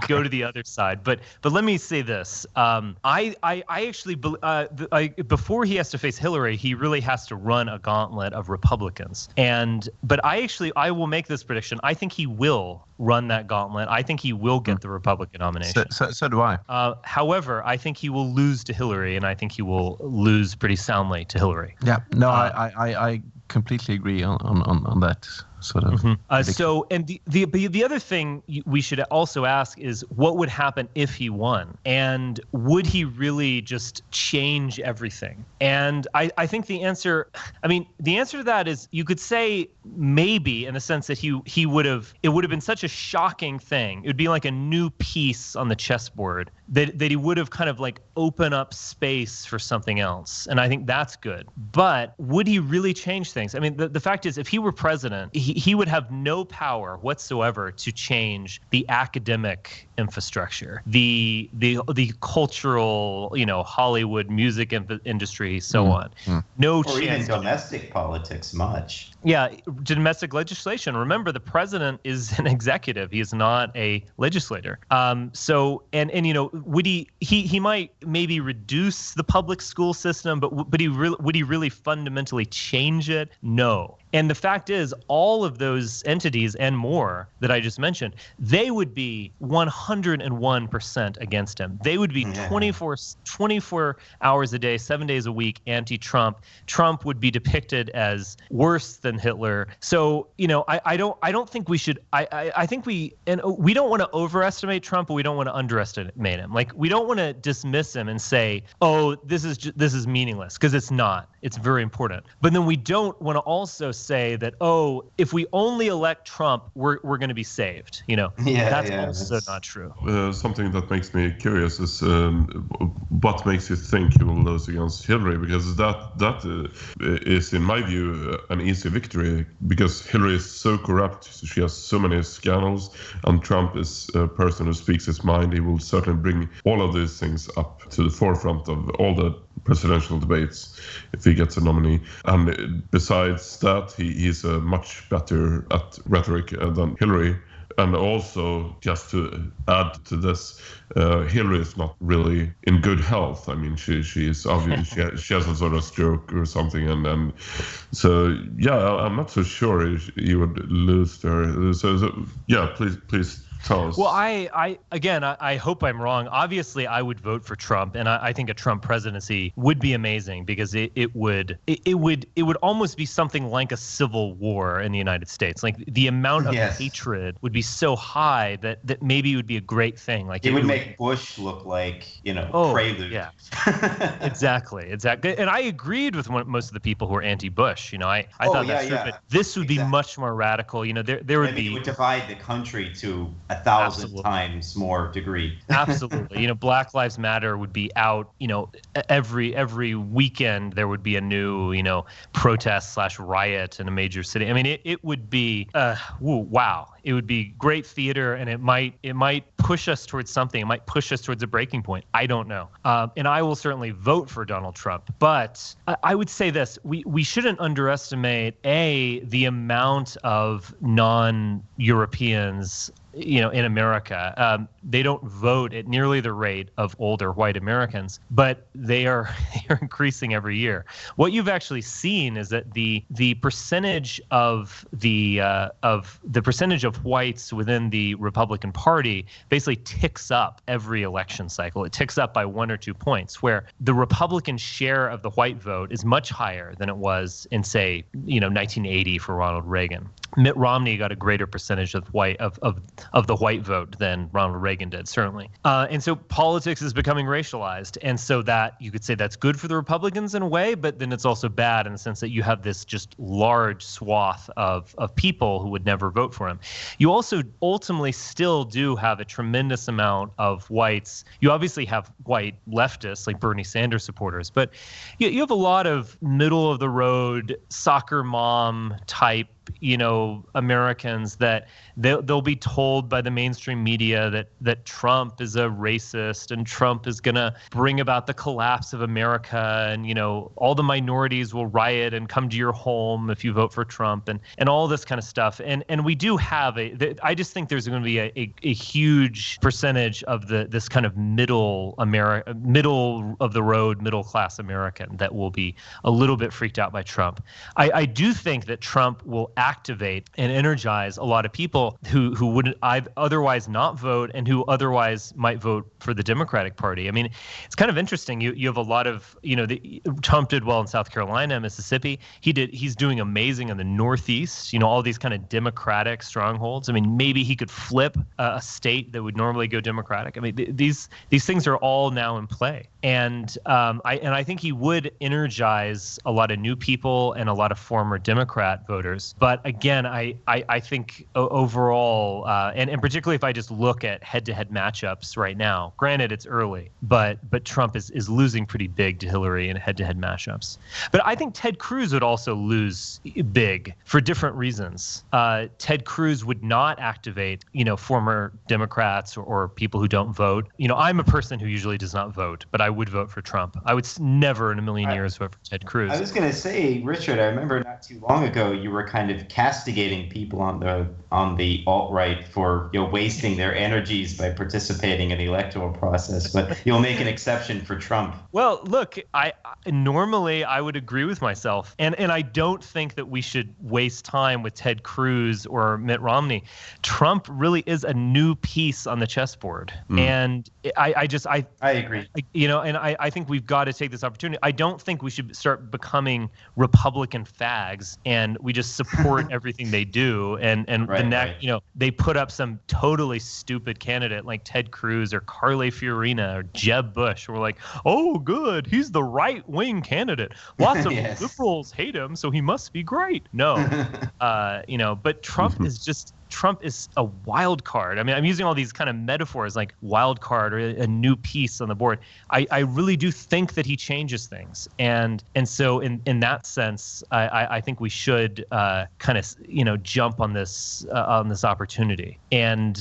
Speaker 5: go to the other side. But let me say this: I actually before he has to face Hillary, he really has to run a gauntlet of Republicans. But I will make this prediction. I think he will run that gauntlet. I think he will get the Republican nomination.
Speaker 3: So do I.
Speaker 5: However, I think he will lose to Hillary, and I think he will lose pretty soundly to Hillary.
Speaker 3: Yeah. No, I completely agree on that sort of.
Speaker 5: So, and the other thing we should also ask is what would happen if he won, and would he really just change everything? And I think the answer to that is you could say maybe, in the sense that it would have been such a shocking thing. It would be like a new piece on the chessboard that he would have kind of like open up space for something else. And I think that's good. But would he really change things? I mean, the fact is, if he were president, he would have no power whatsoever to change the academic infrastructure, the cultural, Hollywood music industry, so on. No chance.
Speaker 4: Or even domestic politics much.
Speaker 5: Yeah, domestic legislation. Remember, the president is an executive. He is not a legislator. So would he might maybe reduce the public school system, but would he really fundamentally change it? No. And the fact is, all of those entities and more that I just mentioned, they would be 101% against him. They would be 24 hours a day, 7 days a week, anti-Trump. Trump would be depicted as worse than Hitler. So, I don't think we should. I think we don't want to overestimate Trump, but we don't want to underestimate him. Like, we don't want to dismiss him and say, oh, this is meaningless, because it's not. It's very important. But then we don't want to also say that, oh, if we only elect Trump, we're going to be saved. That's not true.
Speaker 2: Something that makes me curious is what makes you think he will lose against Hillary? Because that is, in my view, an easy victory, because Hillary is so corrupt. She has so many scandals, and Trump is a person who speaks his mind. He will certainly bring all of these things up to the forefront of all the presidential debates if he gets a nominee. And besides that, he's much better at rhetoric than Hillary. And also, just to add to this, Hillary is not really in good health. I mean, she is obviously she has a sort of stroke or something, and so I'm not so sure he would lose to her. So yeah, please Tell us.
Speaker 5: Well, I hope I'm wrong. Obviously, I would vote for Trump, and I think a Trump presidency would be amazing because it would almost be something like a civil war in the United States. Like the amount of hatred would be so high that maybe it would be a great thing. Like
Speaker 4: it would make Bush look like Prelude.
Speaker 5: Yeah, exactly. And I agreed with most of the people who were anti-Bush. I thought that's true, but this would be much more radical. There would be.
Speaker 4: It would divide the country to 1,000 times more degree.
Speaker 5: Absolutely. Black Lives Matter would be out, every weekend there would be a new, protest/riot in a major city. I mean, it would be, wow. It would be great theater, and it might push us towards something. It might push us towards a breaking point. I don't know. And I will certainly vote for Donald Trump. But I would say this: we shouldn't underestimate the amount of non-Europeans in America. They don't vote at nearly the rate of older white Americans, but they are increasing every year. What you've actually seen is that the percentage of the percentage of whites within the Republican Party basically ticks up every election cycle. It ticks up by 1 or 2 points, where the Republican share of the white vote is much higher than it was in, say, 1980 for Ronald Reagan. Mitt Romney got a greater percentage of the white vote than Ronald Reagan did, certainly. And so politics is becoming racialized. And so that you could say that's good for the Republicans in a way, but then it's also bad in the sense that you have this just large swath of people who would never vote for him. You also ultimately still do have a tremendous amount of whites. You obviously have white leftists like Bernie Sanders supporters, but you have a lot of middle of the road soccer mom type Americans that they'll be told by the mainstream media that Trump is a racist and Trump is going to bring about the collapse of America, and all the minorities will riot and come to your home if you vote for Trump, and all this kind of stuff. And we do have I just think there's going to be a huge percentage of this kind of middle of the road, middle class American that will be a little bit freaked out by Trump. I do think that Trump will activate and energize a lot of people who would otherwise not vote and who otherwise might vote for the Democratic Party. I mean, it's kind of interesting. You have a lot of, Trump did well in South Carolina, Mississippi. He's doing amazing in the Northeast, all these kind of Democratic strongholds. I mean, maybe he could flip a state that would normally go Democratic. I mean, these things are all now in play. And I think he would energize a lot of new people and a lot of former Democrat voters. But again, I think overall, and particularly if I just look at head-to-head matchups right now, granted it's early, but Trump is losing pretty big to Hillary in head-to-head matchups. But I think Ted Cruz would also lose big for different reasons. Ted Cruz would not activate, former Democrats or people who don't vote. I'm a person who usually does not vote, but I would vote for Trump. I would never in a million years vote for Ted Cruz.
Speaker 4: I was going to say, Richard, I remember not too long ago you were kind of castigating people on the alt-right for wasting their energies by participating in the electoral process, but you'll make an exception for Trump.
Speaker 5: Well, look, I normally would agree with myself, and I don't think that we should waste time with Ted Cruz or Mitt Romney. Trump really is a new piece on the chessboard, and I
Speaker 4: agree.
Speaker 5: And I think we've got to take this opportunity. I don't think we should start becoming Republican fags and we just support everything they do, and they put up some totally stupid candidate like Ted Cruz or Carly Fiorina or Jeb Bush. We're like, oh, good, he's the right-wing candidate. Lots of liberals hate him, so he must be great. No, but Trump is a wild card. I mean, I'm using all these kind of metaphors like wild card or a new piece on the board. I really do think that he changes things. And so in that sense, I think we should kind of jump on this opportunity. And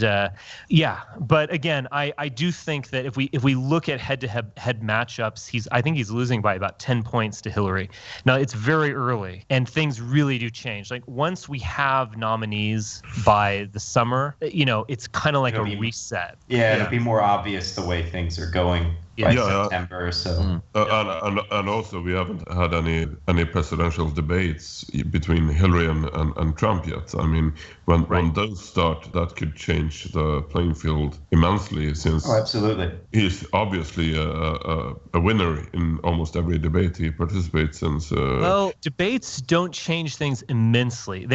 Speaker 5: but again, I do think that if we look at head-to-head matchups, I think he's losing by about 10 points to Hillary. Now, it's very early and things really do change. Like once we have nominees by the summer, it's kind of like a reset.
Speaker 4: Yeah, it'll be more obvious the way things are going. by
Speaker 2: Yeah.
Speaker 4: September. So
Speaker 2: And also we haven't had any presidential debates between Hillary and Trump yet. I mean, when those start, that could change the playing field immensely, since
Speaker 4: absolutely,
Speaker 2: he's obviously a winner in almost every debate he participates in. So
Speaker 5: well, debates don't change things immensely.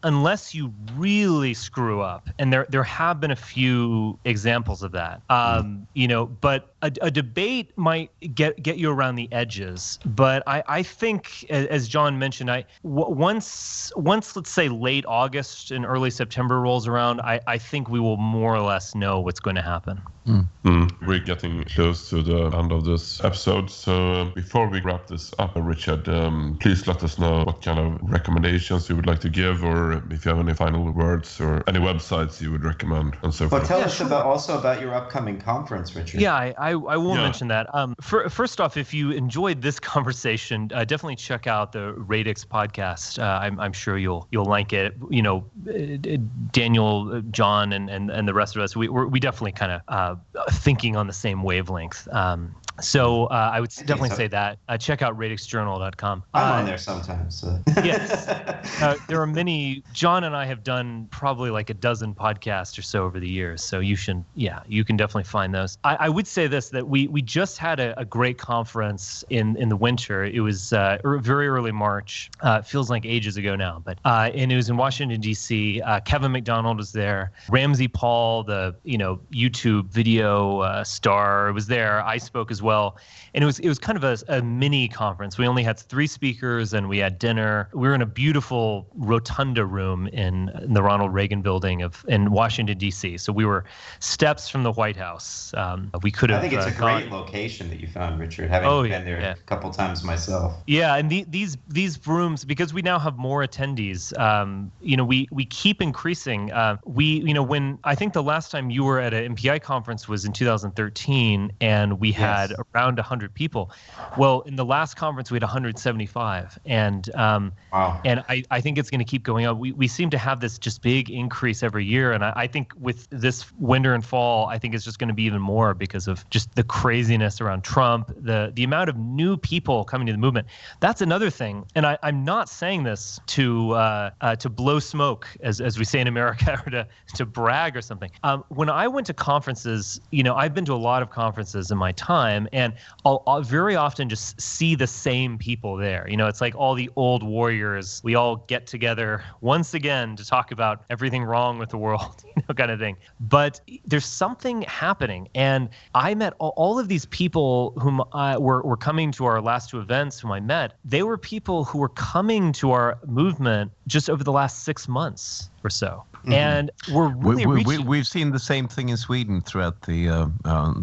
Speaker 5: Unless you really screw up, and there have been a few examples of that. But a debate might get you around the edges. But I think, as John mentioned, once let's say late August and early September rolls around, I think we will more or less know what's going to happen.
Speaker 2: We're getting close to the end of this episode. So before we wrap this up, Richard, please let us know what kind of recommendations you would like to give, or if you have any final words or any websites you would recommend, and so forth.
Speaker 4: Well, tell us about your upcoming conference, Richard.
Speaker 5: Yeah, I will mention that. First off, if you enjoyed this conversation, definitely check out the Radix podcast. I'm sure you'll like it. Daniel, John, and the rest of us, we definitely kind of thinking on the same wavelength. So I would definitely say that. Check out radixjournal.com.
Speaker 4: I'm on there sometimes. So.
Speaker 5: Yes. There are many. John and I have done probably like a dozen podcasts or so over the years. So you can definitely find those. I would say this, that we just had a great conference in the winter. It was very early March. It feels like ages ago now. But and it was in Washington, D.C. Kevin McDonald was there. Ramsey Paul, the YouTube video star, was there. I spoke as well. And it was kind of a mini conference. We only had 3 speakers, and we had dinner. We were in a beautiful rotunda room in the Ronald Reagan building in Washington, D.C. So we were steps from the White House. We could have.
Speaker 4: I think it's a great location that you found, Richard. Having been there a couple times myself.
Speaker 5: Yeah, and these rooms, because we now have more attendees, we keep increasing. When I think the last time you were at an NPI conference was in 2013, and we had around 100 people. Well, in the last conference we had 175, and wow. And I think it's going to keep going up. We seem to have this just big increase every year, and I think with this winter and fall, I think it's just going to be even more because of just the craziness around Trump, the amount of new people coming to the movement. That's another thing, and I'm not saying this to blow smoke, as we say in America, or to brag or something. When I went to conferences, I've been to a lot of conferences in my time, and I'll very often just see the same people there. It's like all the old warriors. We all get together once again to talk about everything wrong with the world, kind of thing. But there's something happening, and I met all of these people whom were coming to our last 2 events. Whom I met, they were people who were coming to our movement just over the last 6 months or so. Mm-hmm. And we're really
Speaker 3: we've seen the same thing in Sweden throughout the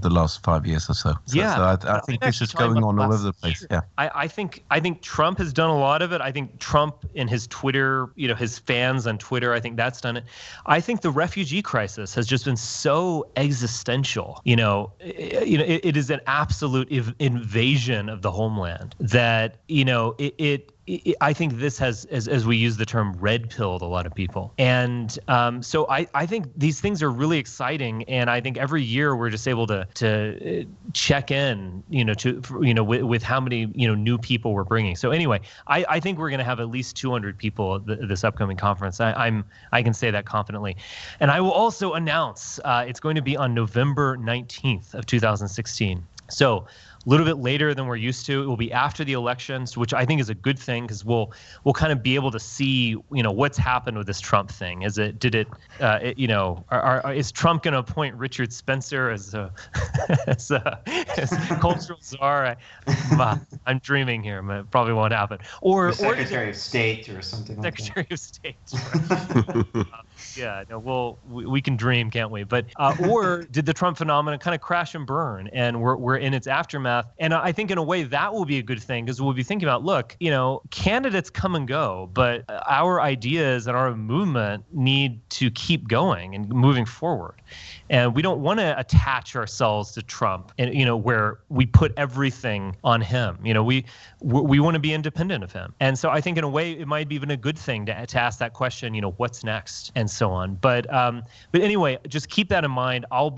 Speaker 3: last 5 years or so. So I think this is going on all over the place. Yeah.
Speaker 5: I think Trump has done a lot of it. I think Trump in his Twitter, his fans on Twitter, I think that's done it. I think the refugee crisis has just been so existential. It is an absolute invasion of the homeland that I think this has, as we use the term, red-pilled a lot of people. And so I think these things are really exciting. And I think every year we're just able to check in, with how many, new people we're bringing. So anyway, I think we're going to have at least 200 people at this upcoming conference. I can say that confidently. And I will also announce it's going to be on November 19th of 2016. So a little bit later than we're used to. It will be after the elections, which I think is a good thing, because we'll kind of be able to see, what's happened with this Trump thing. Is Trump going to appoint Richard Spencer as cultural czar? I'm dreaming here. It probably won't happen. Or
Speaker 4: Secretary of State or something like that.
Speaker 5: Secretary of State. Right. We can dream, can't we? But or did the Trump phenomenon kind of crash and burn, and we're in its aftermath? And I think in a way that will be a good thing, because we'll be thinking about, look, candidates come and go, but our ideas and our movement need to keep going and moving forward. And we don't want to attach ourselves to Trump, and where we put everything on him. We want to be independent of him. And so I think in a way it might be even a good thing to ask that question, what's next? And so on. But anyway, just keep that in mind. We'll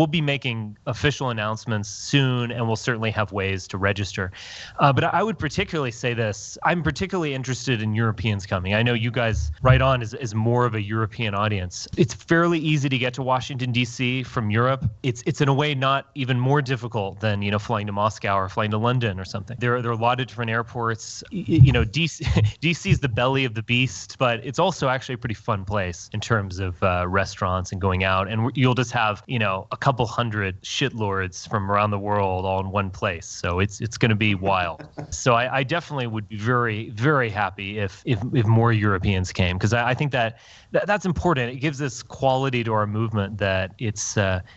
Speaker 5: be making official announcements soon, and we'll certainly have ways to register. But I would particularly say this: I'm particularly interested in Europeans coming. I know you guys, Right On, is more of a European audience. It's fairly easy to get to Washington D.C. from Europe. It's in a way not even more difficult than flying to Moscow or flying to London or something. There are a lot of different airports. DC is the belly of the beast, but it's also actually a pretty fun place in terms of restaurants and going out. And you'll just have a couple hundred shitlords from around the world all in one place. So it's going to be wild. So I definitely would be very, very happy if more Europeans came, because I think that's important. It gives this quality to our movement that it's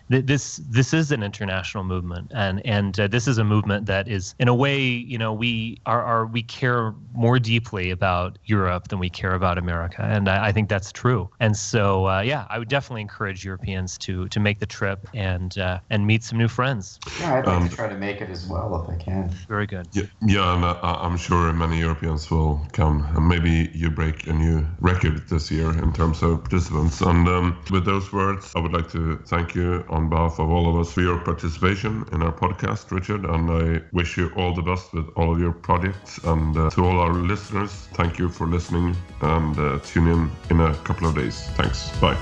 Speaker 5: this is an international movement, and this is a movement that is, in a way, we care more deeply about Europe than we care about America, and I think that's true. And so I would definitely encourage Europeans to make the trip and meet some new friends.
Speaker 4: Yeah, I'd like to try to make it as well if I can.
Speaker 5: Very good.
Speaker 2: Yeah, and I'm sure many Europeans will come, and maybe you break a new record this year in terms of participants. And with those words, I would like to thank you on behalf of all of us for your participation in our podcast, Richard, and I wish you all the best with all of your projects. And to all our listeners, thank you for listening, and tune in a couple of days. Thanks. Bye.